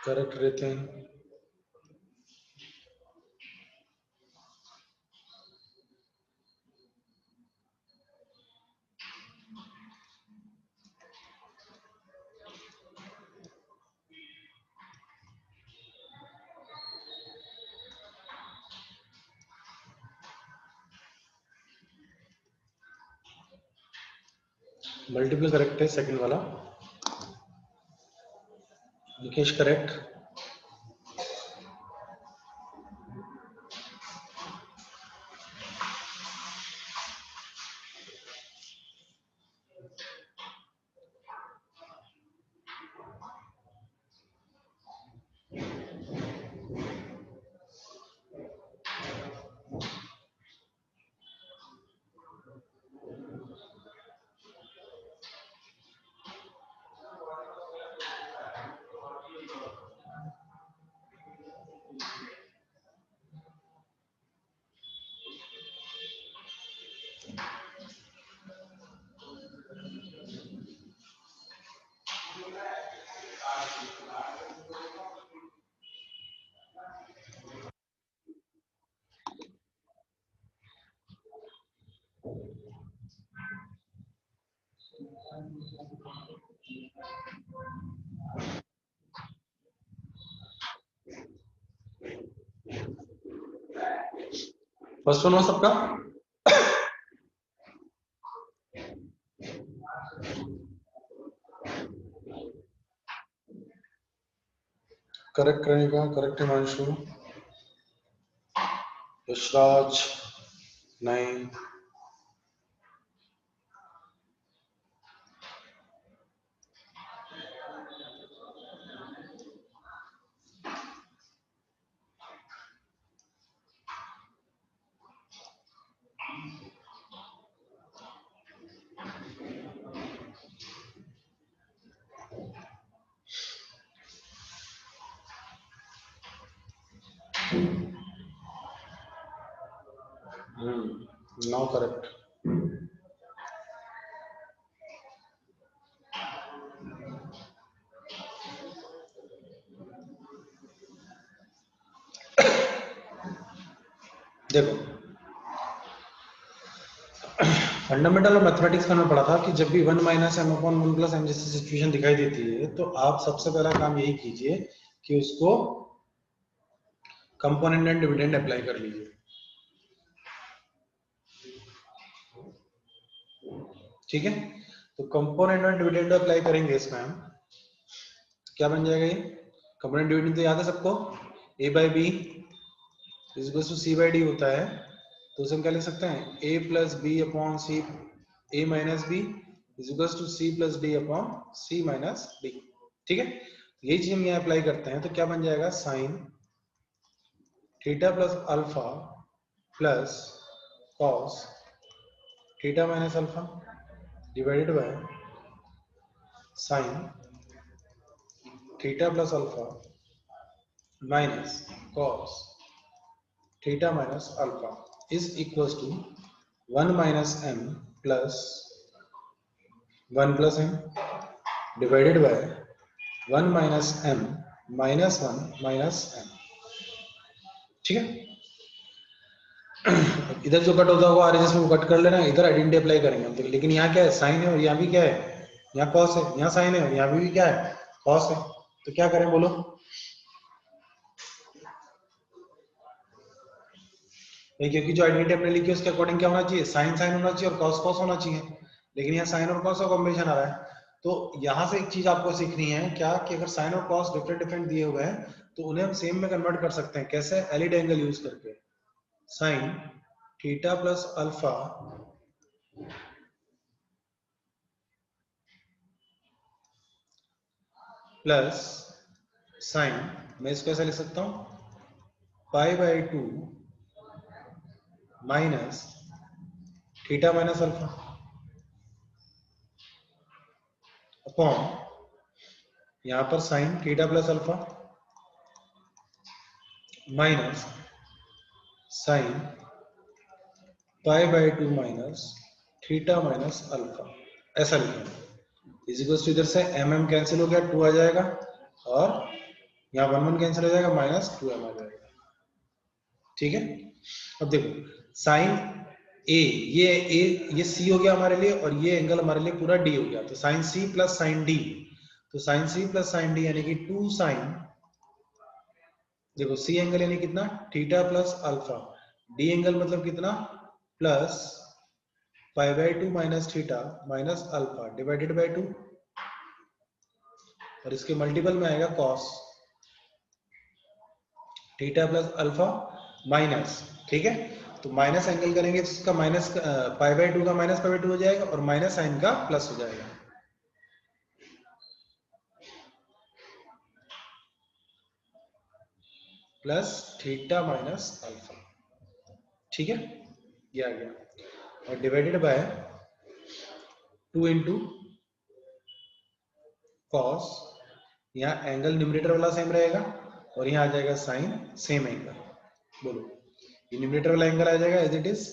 Correct रहते हैं। Multiple correct है second वाला। Nikesh correct. First one हो सबका? करेक्ट रहेगा, करेक्ट हिमांशु। यशराज नहीं। Now correct. देखो फंडामेंटल और मैथमेटिक्स का मैं पढ़ा था कि जब भी 1 minus M upon 1 plus M जैसी सिचुएशन दिखाई देती है तो आप सबसे पहला काम यही कीजिए कि उसको कंपोनेंट एंड डिविडेंड अप्लाई कर लीजिए। ठीक है, तो कंपोनेंट एंड डिविडेंड अप्लाई करेंगे इसमें हम, क्या बन जाएगा ये कंपोनेंट डिविडेंड तो याद है सबको, a by B is equal to C by D होता है, तो उसे हम क्या लिख सकते हैं a plus B upon C, a minus B is equal to C plus D upon C minus D. ठीक है, यही चीज हम यहाँ अप्लाई करते हैं तो क्या बन जाएगा sine theta plus alpha plus cos theta minus alpha divided by sine theta plus alpha minus cos theta minus alpha is equal to 1 minus M plus 1 plus M divided by 1 minus M minus 1 minus M. ठीक है, इधर जो cut होता होगा RHS में वो cut कर लेना, इधर आइडेंटिटी अप्लाई करेंगे हम। लेकिन यहाँ क्या है साइन है और यहाँ भी क्या है, यहाँ कॉस है, यहाँ साइन है और यहाँ भी क्या है कॉस है, तो क्या करें बोलो? क्योंकि जो आइडेंटिटी हमने लिखी है उसके अकॉर्डिंग क्या होना चाहिए, साइन साइन होना चाहिए और कॉस कॉस होना चाहिए, लेकिन यहाँ साइन और कॉस का कॉम्बिनेशन आ रहा है। तो यहाँ से एक चीज आपको सीखनी है क्या कि अगर साइन और कॉस डिफरेंट डिफरेंट दिए हुए हैं तो उन्हें हम सेम में कन्वर्ट कर सकते हैं। कैसे? एलिड एंगल यूज करके, sine theta plus alpha plus sign, मैं इसको ऐसे लिख सकता हूं पाई by 2 minus theta minus alpha upon यहां पर sine theta plus alpha minus sine pi by 2 minus theta minus alpha, ऐसा लिखेंगे। इज इक्वल टू इधर से एम एम कैंसिल हो गया, 2 आ जाएगा और यहाँ 1 1 कैंसिल हो जाएगा, माइनस 2m आ जाएगा। ठीक है, अब देखो साइन ए, ये सी हो गया हमारे लिए और ये एंगल हमारे लिए पूरा डी हो गया, तो sine C plus sine D, तो sine C plus sine D यानी कि 2 साइन, देखो सी एंगल यानी कितना theta plus alpha, D angle मतलब कितना plus pi by 2 minus theta minus alpha divided by 2 और इसके मल्टीपल में आएगा cos theta plus alpha minus. ठीक है, तो माइनस एंगल करेंगे तो इसका माइनस पाई बाई 2 का माइनस पाई बाई 2 हो जाएगा और माइनस साइन का प्लस हो जाएगा। Plus theta minus alpha. ठीक है, ये आ गया और डिवाइडेड बाय 2 इंटू कॉस, यहाँ एंगल न्यूमरेटर वाला सेम रहेगा और यहाँ आ जाएगा साइन सेम एंगल। बोलो, ये न्यूमरेटर वाला एंगल आ जाएगा एज इट इज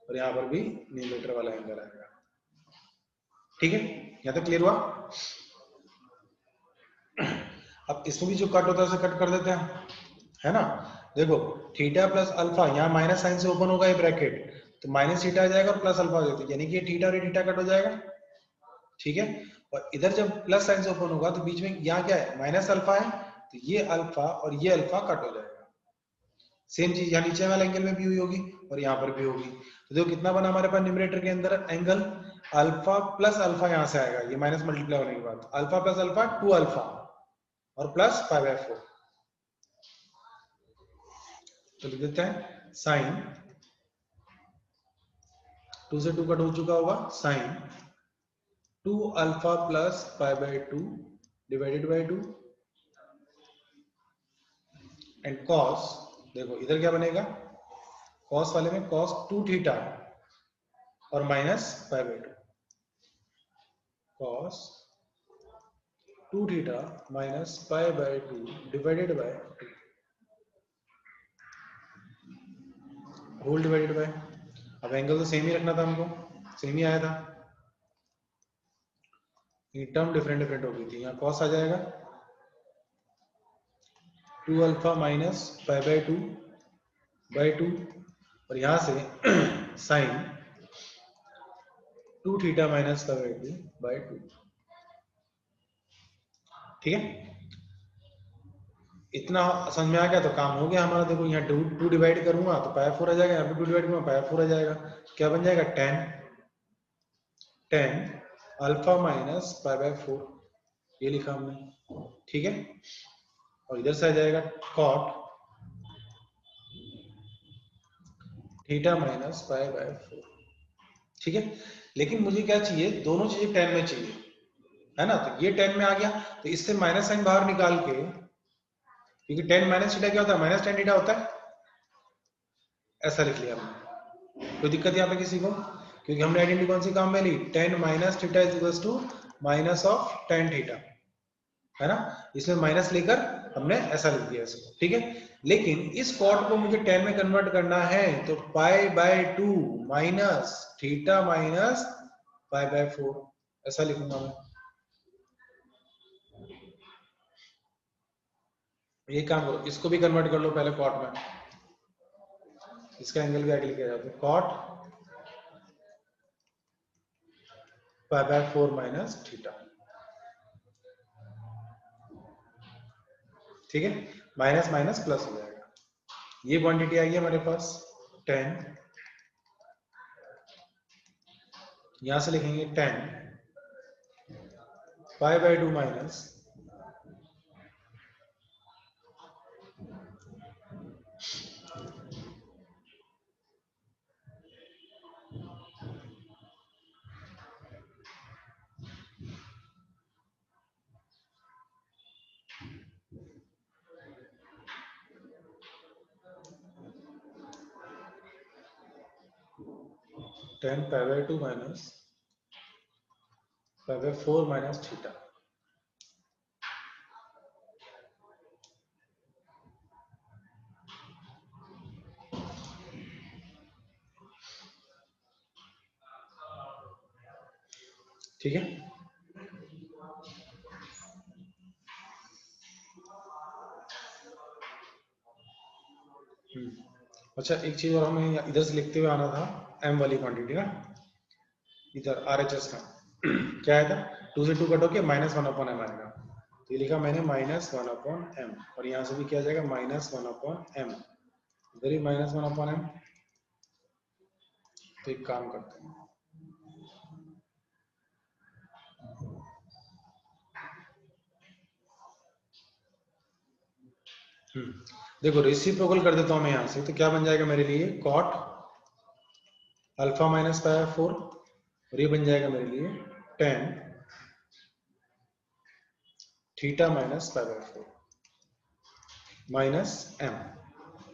और यहाँ पर भी न्यूमरेटर वाला एंगल आएगा। ठीक है, यहाँ तक क्लियर हुआ? अब इसमें भी जो कट होता है उसे कट कर देते हैं, है ना। देखो थीटा प्लस अल्फा, यहाँ माइनस साइन से ओपन होगा ये ब्रैकेट, तो माइनस थीटा आ जाएगा और प्लस अल्फा देते, यानी कि ये थीटा और ये थीटा कट हो जाएगा। ठीक है, और इधर जब प्लस साइन से ओपन होगा तो बीच में यहाँ क्या है माइनस अल्फा है, तो ये अल्फा और ये अल्फा कट हो जाएगा। सेम चीज यहाँ नीचे वाले एंगल में भी हुई होगी और यहाँ पर भी होगी। तो देखो कितना बना हमारे पास न्यूमरेटर के अंदर एंगल, अल्फा प्लस अल्फा यहाँ से आएगा, ये माइनस मल्टीप्लाई होने के बाद अल्फा प्लस अल्फा 2 अल्फा और प्लस 5/4। तो लिख देते हैं साइन 2 से 2 कट हो चुका होगा, sine 2 alpha plus 5/2 divided by 2 and cos, देखो इधर क्या बनेगा, कॉस वाले में कॉस 2 थीटा और minus 5/2, cos 2 theta minus 5/2 divided by 2 whole divided by, अब एंगल तो सेम ही रखना था हमको, सेम ही आया था, ये टर्म डिफरेंट डिफरेंट हो गई थी, यहाँ कॉस आ जाएगा 2 अल्फा माइनस 5/2 और यहाँ से साइन 2 थीटा माइनस 5/2। ठीक है, इतना समझ में आ गया तो काम हो गया हमारा। देखो यहाँ 2 डिवाइड करूंगा तो π4 आ जाएगा, यहाँ पे 2 डिवाइड करूंगा π4 आ जाएगा, क्या बन जाएगा, tan अल्फा माइनस 5/4, ये लिखा हमने। ठीक है, और इधर से आ जाएगा cot थीटा माइनस 5/4। ठीक है, लेकिन मुझे क्या चाहिए, दोनों चीजें 10 में चाहिए, है ना, तो ये 10 में आ गया, तो इससे माइनस साइन बाहर निकाल के, क्योंकि 10 माइनस थीटा क्या होता है, माइनस 10 थीटा होता है, ऐसा लिख लिया हमने। कोई दिक्कत यहाँ पे किसी को, क्योंकि हमने आइडेंटिटी कौन सी काम में ली, 10 minus theta is equal to minus of 10 theta, है ना, इसमें माइनस लेकर हमने ऐसा लिख दिया इसको। ठीक है, लेकिन इस कॉट को मुझे 10 में कन्वर्ट करना है, तो π/2 माइनस थीटा माइनस 5/4 ऐसा लिखूंगा मैं। ये काम करो, इसको भी कन्वर्ट कर लो पहले कॉट में, इसका एंगल भी आगे लिखा जाता है, कॉट π/4 माइनस थीटा। ठीक है, माइनस माइनस प्लस हो जाएगा, ये क्वांटिटी आई है हमारे पास 10, यहां से लिखेंगे 10 π/2 माइनस 10 π/2 माइनस 5/4 माइनस थीटा। ठीक है, अच्छा एक चीज और हमें इधर से लिखते हुए आना था, m वाली क्वांटिटी ना, इधर RHS का क्या आया था, 2 से 2 कट होके -1/m आएगा, तो ये लिखा मैंने -1/m, और यहाँ से भी क्या जाएगा -1/m, इधर ही -1/m। तो एक काम करते हैं, देखो रेसिप्रोकल कर देता हूं मैं यहाँ से, तो क्या बन जाएगा मेरे लिए, कॉट अल्फा माइनस 5/4 और ये बन जाएगा मेरे लिए tan theta minus 5/4 minus m,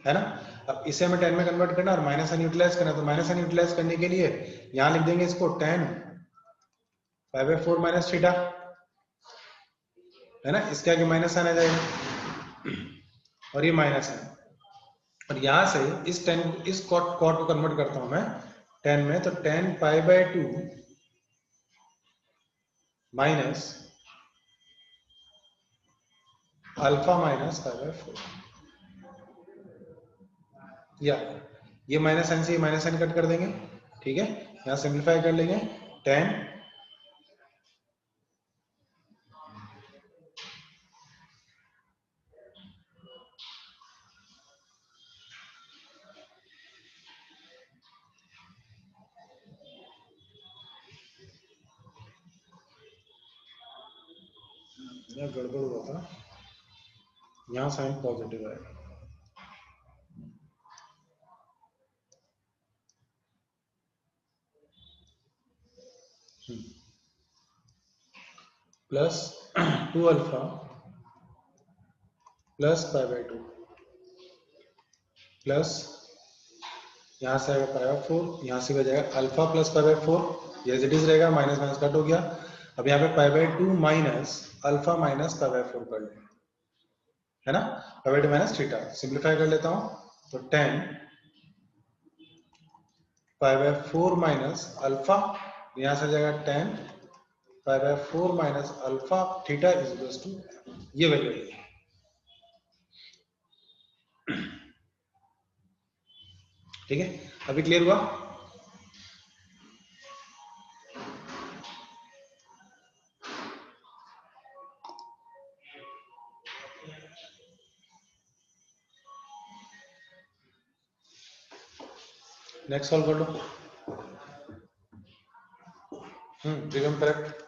है ना। अब इसे हमें 10 में कन्वर्ट करना और माइनस साइन यूटिलाइज करना, तो माइनस साइन यूटिलाइज करने के लिए यहाँ लिख देंगे इसको tan 5/4 माइनस थीटा, है ना, इसके आगे माइनस साइन आ जाएगा और ये माइनस है, और यहां से इस 10 इस कॉट को कन्वर्ट करता हूं मैं 10 में, तो tan π/2 माइनस अल्फा माइनस 5/4, या ये माइनस साइन से ये माइनस साइन कट कर देंगे। ठीक है, यहां सिंप्लीफाई कर लेंगे, tan यहाँ गड़बड़ हुआ था, यहाँ साइन पॉजिटिव आएगा। Plus 2 alpha plus pi by 2 plus यहाँ से आएगा पाई बाई 4, यहाँ से भी जाएगा अल्फा प्लस पाई बाई 4, ये एज इट इज रहेगा, माइनस माइनस कट हो गया। अब यहाँ पे पाई by 2 minus alpha minus pi by 4 कर लेंगे, है ना, पाई बाई 2 माइनस थीटा, सिंप्लीफाई कर लेता हूँ तो 10 पाई बाई 4 माइनस अल्फा, यहाँ से जाएगा 10 pi by 4 minus alpha theta is equals to ये वैल्यू है। ठीक है, अभी क्लियर हुआ? नेक्स्ट सॉल्व कर लो। Digam correct.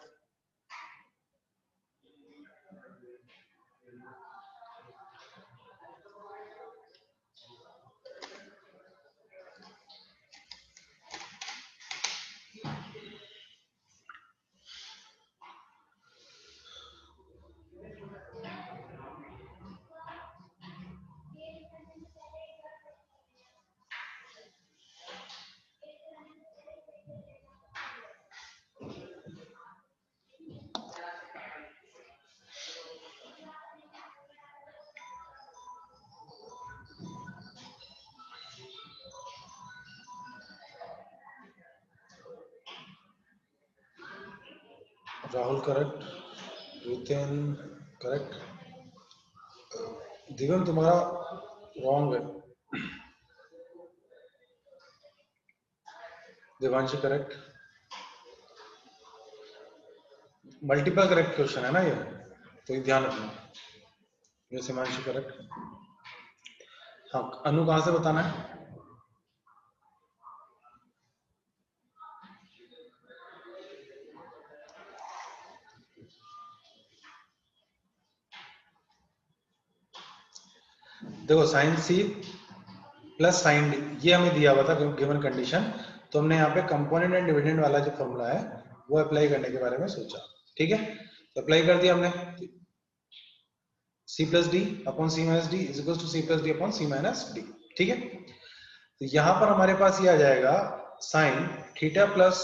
Rahul correct, Riten correct, Digam तुम्हारा रॉन्ग है, Devanshi correct, multiple correct question है ना ये, तो ये ध्यान रखना। ये हिमांशी करेक्ट। हाँ, अनु कहाँ से बताना है? देखो sine C plus sine D ये हमें दिया हुआ था गिवन कंडीशन, तो हमने यहाँ पे कंपोनेंट एंड डिविडेंड वाला जो फॉर्मूला है वो अप्लाई करने के बारे में सोचा। ठीक है, तो अप्लाई कर दिया हमने, C plus D upon C minus D is equal to C plus D upon C minus D. ठीक है, तो यहां पर हमारे पास ये आ जाएगा sine theta plus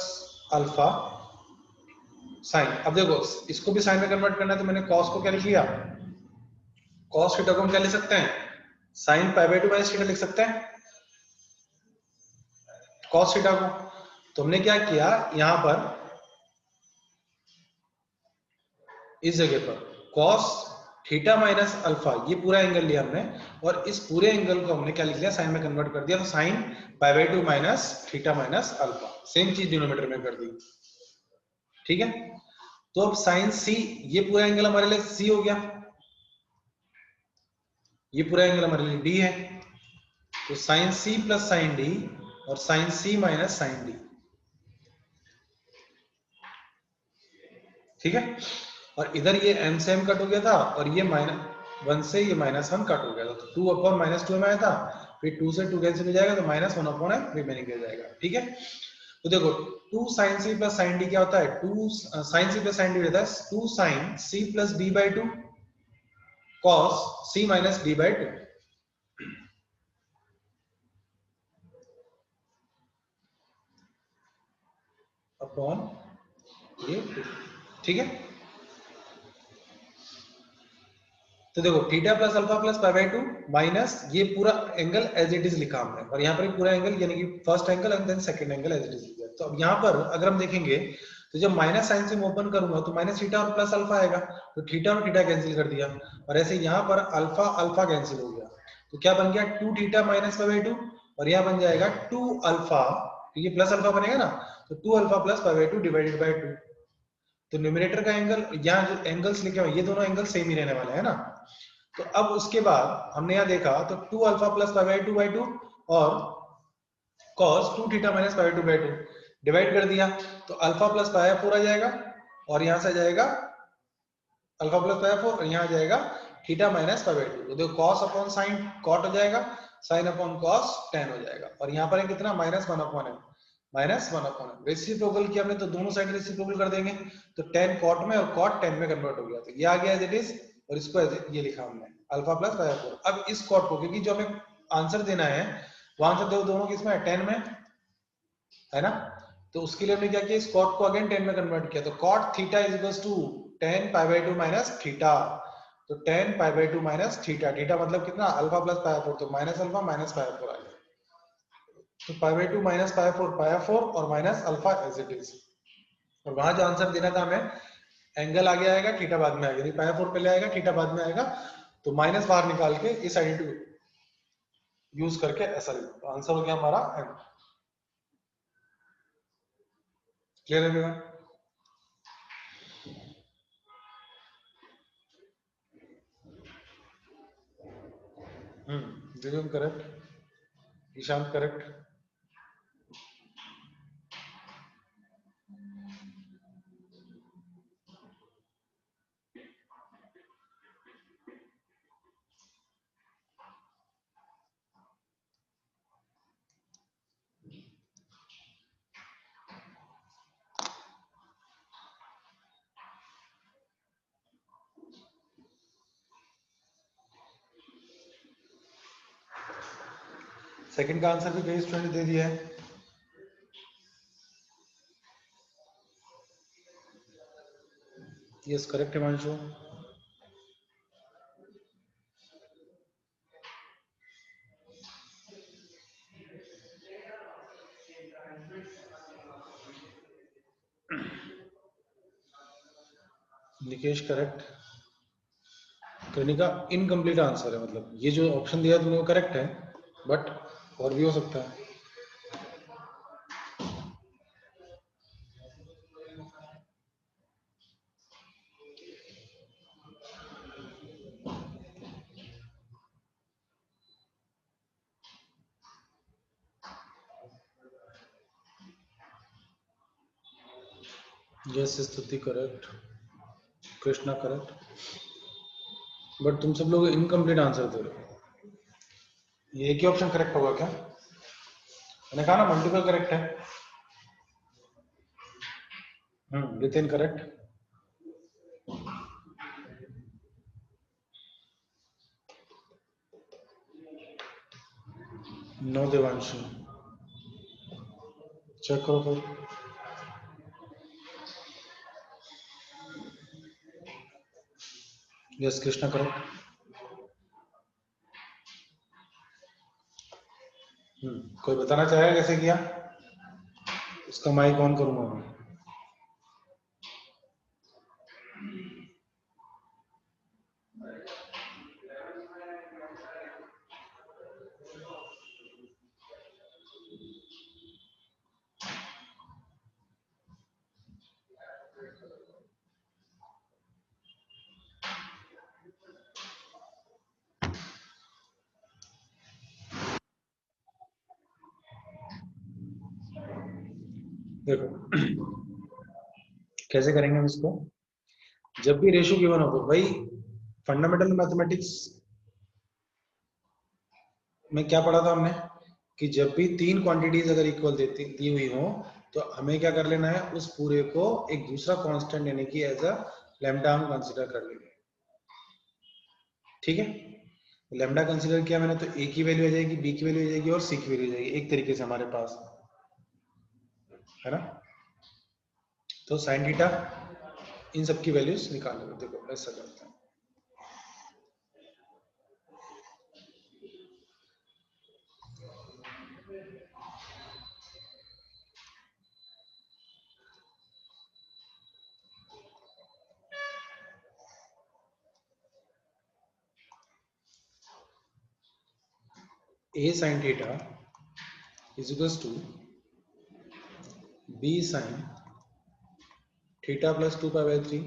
alpha sign. अब देखो इसको भी साइन में कन्वर्ट करना है, तो मैंने कॉस को क्या लिख लिया, कॉस थीटा को हम क्या लिख सकते हैं, sine pi by 2 minus theta लिख सकते हैं कॉस थीटा को। तो हमने क्या किया, यहां पर इस जगह पर कॉस थीटा माइनस अल्फा ये पूरा एंगल लिया हमने, और इस पूरे एंगल को हमने क्या लिख लिया, साइन में कन्वर्ट कर दिया, तो sine pi by 2 minus theta minus alpha, same चीज डिनोमिनेटर में कर दी। ठीक है, तो अब साइन सी ये पूरा एंगल हमारे लिए सी हो गया, ये पूरा एंगल हमारे लिए डी है, तो sine C plus sine D और sine C minus sine D. ठीक है, और इधर ये m से m कट हो गया था, और ये -1 से ये -1 कट हो गया था, तो 2 अपॉन -2 में आया था, फिर 2 से 2 कैंसिल हो जाएगा, तो -1 अपॉन m रिमेनिंग रह जाएगा। ठीक है, तो देखो 2 sin c plus sin d क्या होता है, 2 sin c plus sin d रहता है 2 sin c plus d by 2 cos c minus d by 2 upon ये 2। ठीक है, तो देखो theta plus alpha plus pi by 2 minus ये पूरा एंगल एज इट इज लिखा हमने, और यहाँ पर पूरा एंगल यानी कि first angle and then second angle as it is लिखा। तो अब यहाँ पर अगर हम देखेंगे तो जब माइनस साइन से मैं ओपन करूंगा तो माइनस थीटा और प्लस अल्फा आएगा, तो थीटा और थीटा कैंसिल कर दिया, और ऐसे यहाँ पर अल्फा अल्फा कैंसिल हो गया, तो क्या बन गया 2 थीटा माइनस पाई बाई 2, और यहाँ बन जाएगा 2 अल्फा, तो ये प्लस अल्फा बनेगा ना, तो 2 alpha plus pi by 2 divided by 2। तो न्यूमरेटर का एंगल, यहाँ जो एंगल्स लिखे हुए ये दोनों एंगल सेम ही रहने वाले हैं ना। तो अब उसके बाद हमने यहाँ देखा तो 2 अल्फा प्लस पाई बाई 2 और cos 2 theta minus pi by 2 divide कर दिया, तो अल्फा प्लस पाई 4 आ जाएगा, और यहां से आ जाएगा अल्फा प्लस पाई 4 और यहाँ आ जाएगा थीटा माइनस पाई बाई 2। तो देखो कॉस अपॉन साइन कॉट हो जाएगा, साइन अपॉन कॉस टेन हो जाएगा, और यहाँ पर है कितना minus one upon M, minus one upon M. Reciprocal किया हमने तो दोनों साइड रेसिप्रोकल कर देंगे, तो टेन कॉट में और कॉट टेन में कन्वर्ट हो गया, तो ये आ गया एज इट इज, और इसको ये लिखा हमने अल्फा प्लस पाई 4। अब इस कॉट को, क्योंकि जो हमें आंसर देना है वो आंसर देखो दोनों किसमें है, टेन में है ना, तो उसके लिए हमने क्या किया, इस कॉट को अगेन टेन में कन्वर्ट किया, तो cot theta is equals to tan pi by 2 minus theta, तो tan pi by 2 minus theta, theta मतलब कितना अल्फा प्लस पाई 4, तो माइनस अल्फा माइनस पाई 4 आ गया, तो पाई बाई 2 माइनस पाई 4 और minus alpha as it is, और वहां जो आंसर देना था हमें एंगल आगे आएगा, थीटा बाद में आएगा, पाई 4 पहले आएगा थीटा बाद में आएगा, तो माइनस बाहर निकाल के इस आइडेंटिटी यूज करके ऐसा लिखो, तो आंसर हो गया हमारा एम। क्लियर है everyone? Divyam correct, Ishant correct, second का आंसर भी कई स्टूडेंट दे दिया है। Yes correct Himanshu. Nikesh correct. Kanika incomplete answer है, मतलब ये जो ऑप्शन दिया तुमने वो करेक्ट है, बट और भी हो सकता है। यस स्तुति करेक्ट, कृष्णा करेक्ट, बट तुम सब लोग इनकम्प्लीट आंसर दे रहे हो। ये एक ही ऑप्शन करेक्ट होगा क्या? मैंने कहा ना मल्टीपल करेक्ट है। Nitin correct, no Devanshu, check करो फिर। Yes Krishna correct. कोई बताना चाहेगा कैसे किया? उसका माइक ऑन करूंगा मैं। देखो कैसे करेंगे हम इसको, जब भी रेशियो गिवन हो, तो भाई फंडामेंटल मैथमेटिक्स में क्या पढ़ा था हमने कि जब भी तीन क्वांटिटीज अगर इक्वल दी हुई हो तो हमें क्या कर लेना है, उस पूरे को एक दूसरा कांस्टेंट यानी कि एज अ लैम्डा हम कंसीडर कर लेंगे। ठीक है, लैम्डा कंसीडर किया मैंने तो ए की वैल्यू आ जाएगी, बी की वैल्यू आ जाएगी और सी की वैल्यू आ जाएगी, एक तरीके से हमारे पास है ना। तो साइन थीटा इन सब की वैल्यूज निकाल लो। देखो ऐसा करते हैं, a sin theta is equals to b sin theta plus 2 pi by 3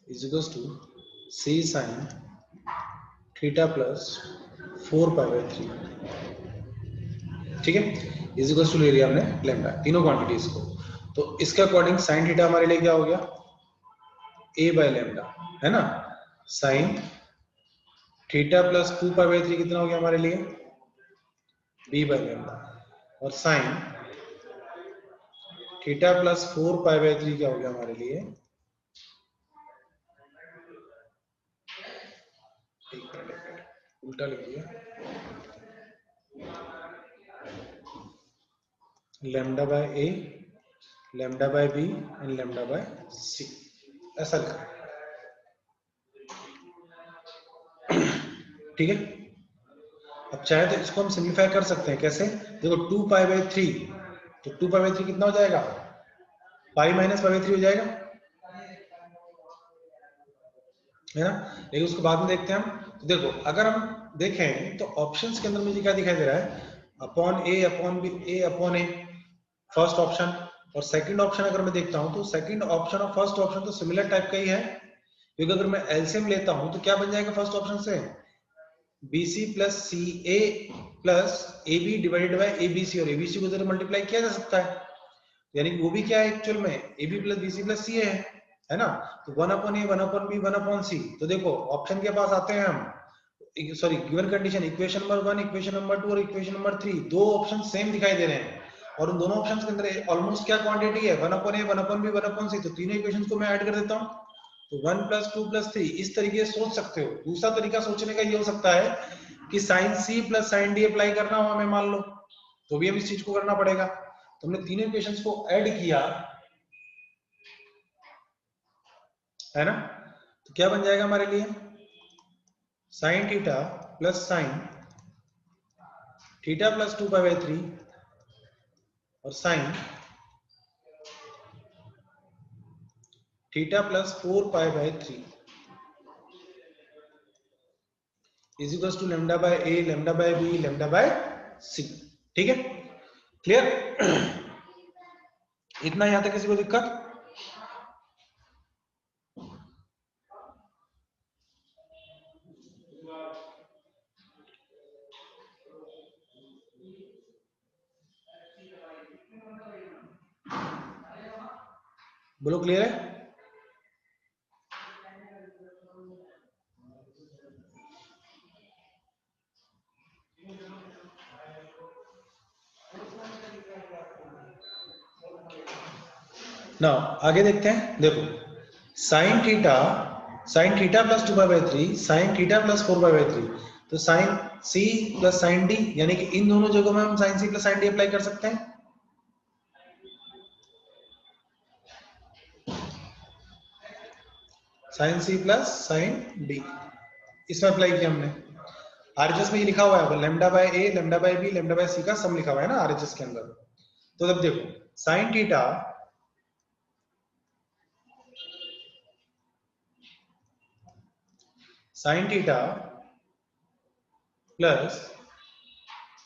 is equals to c sin theta plus 4 pi by 3। ठीक है, इज इक्वल्स टू ले लिया हमने लैम्डा, तीनों क्वांटिटीज को। तो इसके अकॉर्डिंग साइन थीटा हमारे लिए क्या हो गया, ए बाय लेमडा, है ना। Sine theta plus 2 pi by 3 कितना हो गया हमारे लिए, बी बाय लेमडा। और साइन थीटा प्लस 4 पाई बाई 3 क्या हो गया हमारे लिए, उल्टा लिख दिया, lambda by A, lambda by B and lambda by C, ऐसा लिखा। ठीक है। अब चाहे तो इसको हम सिंप्लीफाई कर सकते हैं, कैसे, देखो 2 पाई बाई 3, तो 2 पाई बाई 3 कितना हो जाएगा, पाई माइनस पाई बाई 3 हो जाएगा, है ना। लेकिन उसको बाद में देखते हैं हम। तो देखो अगर हम देखें तो ऑप्शंस के अंदर मुझे क्या दिखाई दे रहा है, अपॉन ए अपॉन बी, ए अपॉन ए, फर्स्ट ऑप्शन। और सेकंड ऑप्शन अगर मैं देखता हूं तो सेकंड ऑप्शन और फर्स्ट ऑप्शन तो सिमिलर टाइप का ही है, क्योंकि अगर मैं एलसीएम लेता हूं तो क्या बन जाएगा फर्स्ट ऑप्शन से, BC plus C A plus A B divided by ABC, और एबीसी को जरा मल्टीप्लाई किया जा सकता है, यानी कि वो भी क्या है एक्चुअल में A B plus B C plus C है ना। तो 1/a 1/b 1/c, तो देखो ऑप्शन के पास आते हैं हम, sorry given condition, equation number 1, equation number 2 और इक्वेशन नंबर 3, दो ऑप्शन सेम दिखाई दे रहे हैं, और उन दोनों ऑप्शंस के अंदर ऑलमोस्ट क्या क्वांटिटी है, 1/a 1/b 1/c, तो तीनों इक्वेशंस को मैं ऐड कर देता हूं, तो 1 + 2 + 3, इस तरीके से सोच सकते हो। दूसरा तरीका सोचने का ये हो सकता है कि sin c plus sin d apply करना हो हमें, मान लो, तो भी हम इस चीज को करना पड़ेगा। तो हमने तीनों इक्वेशंस को ऐड किया, है ना, तो क्या बन जाएगा हमारे लिए, sin theta plus sin theta plus 2 pi by 3 और sin theta plus 4 pi by 3 is equal to lambda by A, lambda by B, lambda by C. ठीक है, क्लियर। इतना यहां तक किसी को दिक्कत, बोलो क्लियर है। ना आगे देखते हैं, देखो sine theta plus 2 pi by 3, sine theta plus 4 pi by 3, तो sine C plus sine D, यानी कि इन दोनों जगहों में हम sine C plus sine D apply कर सकते हैं। Sine C plus sine D इसमें अप्लाई किया हमने। आरएचएस में ये लिखा हुआ है lambda by A, lambda by B, lambda by C का सम लिखा हुआ है ना आरएचएस के अंदर। तो जब देखो sine theta plus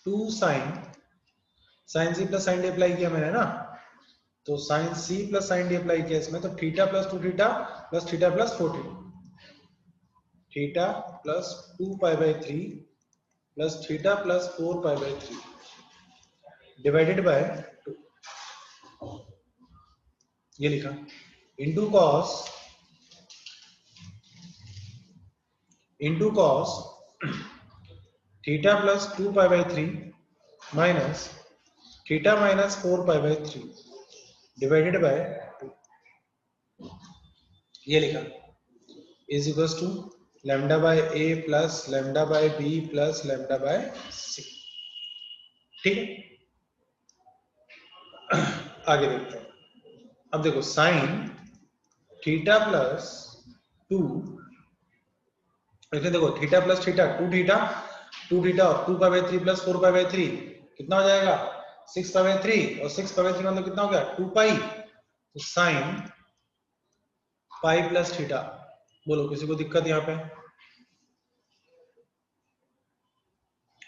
2 sine C plus sine D apply किया मैंने ना, तो sine C plus sine D apply किया इसमें, तो theta plus 2 theta plus theta plus 4 theta plus 2 pi by 3 plus theta plus 4 pi by 3 divided by 2, ये लिखा, into cos theta plus 2 pi by 3 minus theta minus 4 pi by 3 divided by 2, ये लिखा, is equal to lambda by A plus lambda by B plus lambda by C. ठीक है, आगे देखते हैं। अब देखो साइन थीटा प्लस 2, इसमें देखो थीटा प्लस थीटा 2 थीटा और 2 pi by 3 plus 4 pi by 3 कितना हो जाएगा 6 पाई बाई 3, और 6 पाई बाई 3 मतलब कितना हो गया 2 पाई, तो साइन पाई प्लस थीटा। बोलो किसी को दिक्कत यहाँ पे,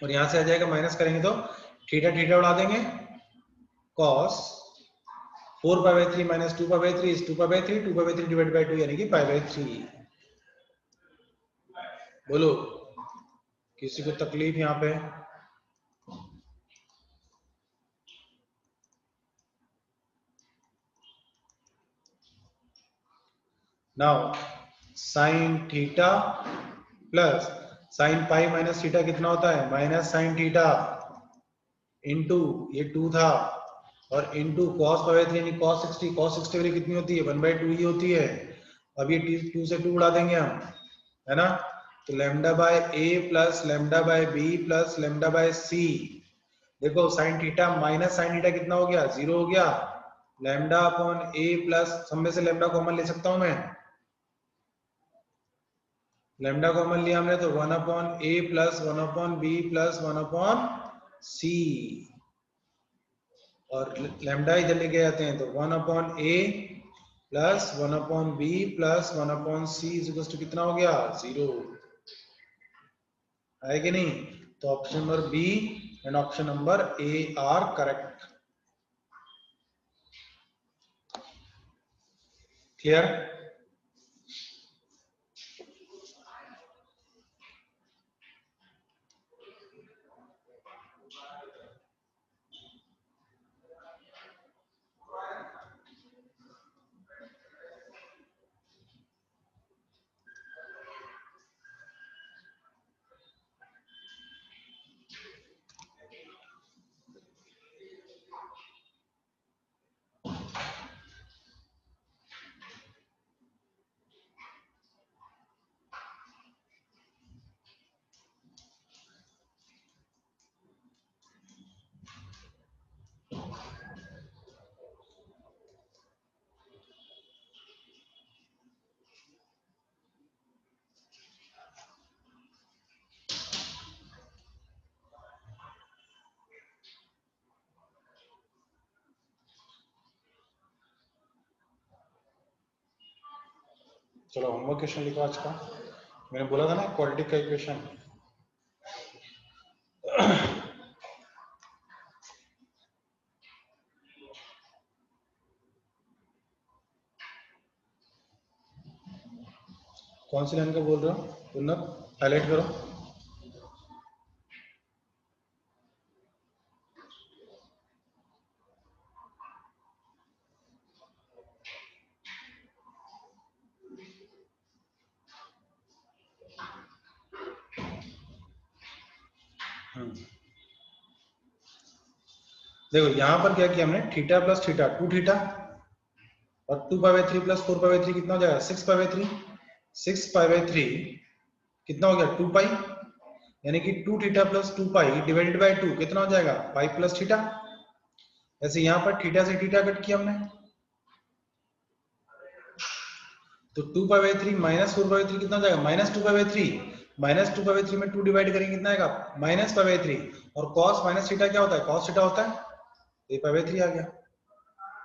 और यहां से आ जाएगा माइनस करेंगे तो थीटा थीटा उड़ा देंगे, cos 4 pi by 3 minus 2 pi by 3 is 2 pi by 3, 2 pi by 3 divide by 2 यानी कि पाई बाई 3। बोलो किसी को तकलीफ यहाँ पे, now sine theta plus sine pi minus theta कितना होता है, माइनस साइन थीटा इंटू ये 2 था और इंटू कॉस पाई 3 यानी कॉस 60। कॉस 60 वाली कितनी होती है, 1/2 ही होती है। अब ये 2 से 2 उड़ा देंगे हम, है ना। तो lambda by A plus lambda by B plus lambda by C. देखो sine theta minus sine theta कितना हो गया, 0 हो गया। लैम्डा अपॉन ए प्लस, सब में से लैम्डा कॉमन ले सकता हूं मैं, लैम्डा कॉमन लिया हमने तो 1 upon A plus 1 upon B plus 1 upon C, और लैम्डा इधर लेके जाते हैं तो 1 upon A plus 1 upon B plus 1 upon C is to कितना हो गया, 0 है कि नहीं। तो option number B and option number A are correct. Clear. चलो होमवर्क क्वेश्चन लिखो आज का। मैंने बोला था ना क्वाड्रेटिक का इक्वेशन, कौन सी लाइन का बोल रहे हो उन्नत, हाईलाइट करो। देखो यहां पर क्या किया हमने, थीटा प्लस थीटा 2 थीटा और 2 pi by 3 plus 4 pi by 3 कितना हो जाएगा, 6 पाई बाई 3। 6 पाई बाई 3 कितना हो गया, 2 पाई, यानी कि 2 theta plus 2 pi divided by 2 कितना हो जाएगा, पाई प्लस थीटा। ऐसे यहां पर थीटा से थीटा कट किया हमने, तो 2 pi by 3 minus 4 pi by 3 कितना हो जाएगा, minus 2 pi by 3। Minus 2 pi by 3 में 2 डिवाइड करेंगे कितना आएगा, माइनस पाई बाई 3। और cos माइनस थीटा क्या होता है, cos थीटा होता है, तो ये पाई बाई 3 आ गया,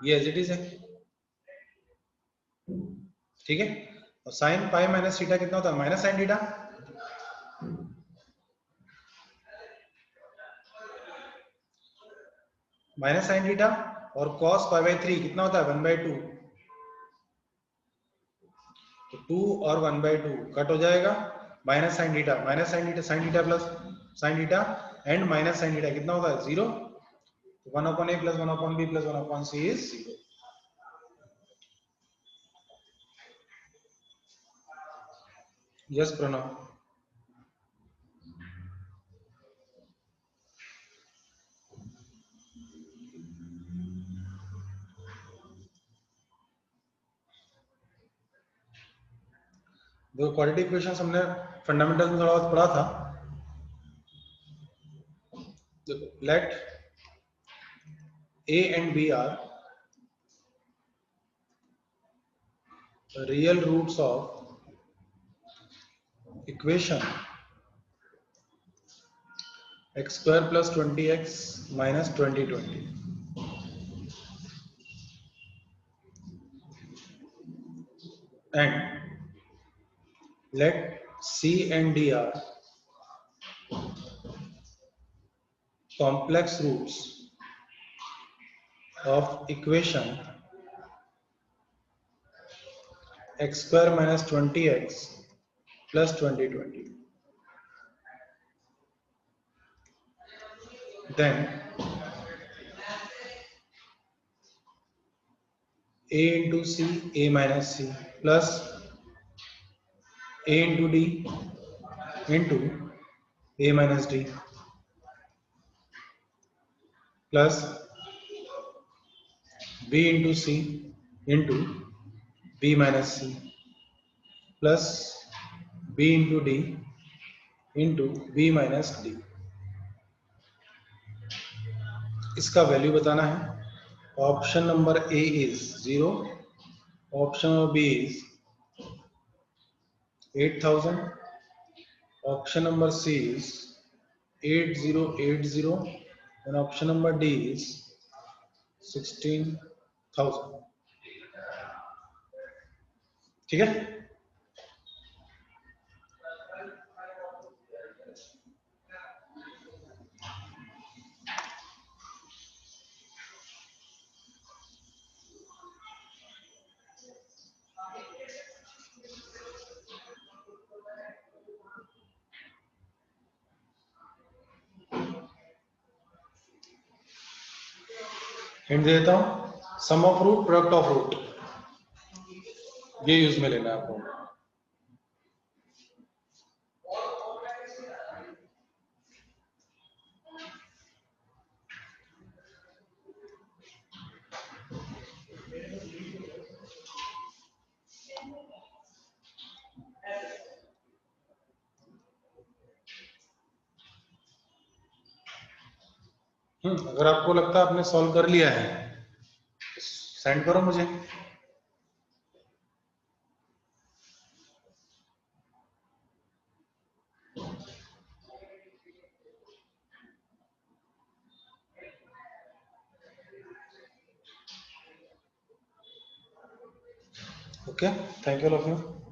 ये एज इट इज है। ठीक है। और साइन पाई माइनस थीटा कितना होता है, minus sine theta. Minus sine theta और cos पाई बाई 3 कितना होता है, 1/2। तो 2 और 1/2 कट हो जाएगा, minus sine theta sine theta plus sine theta and minus sine theta कितना होता है, 0। 1 upon A plus 1 upon B plus 1 upon C is 0। Yes Pranav. देखो क्वाड्रेटिक इक्वेशंस हमने फंडामेंटल में थोड़ा बहुत पढ़ा था। देखो late a and b are real roots of equation x square plus 20x minus 2020, and let c and d are complex roots of equation x square minus 20x plus 2020. Then a into c, a minus c plus A into D into A minus D plus B into C into B minus C plus B into D into B minus D. इसका value बताना है। Option number A is 0, option number B is 8000, option number C is 8080 and option number D is 16,000. ठीक है। Hint दे देता हूं, sum of root product of root, ये use में लेना है आपको। अगर आपको लगता है आपने सॉल्व कर लिया है सेंड करो मुझे। Okay, thank you all of you.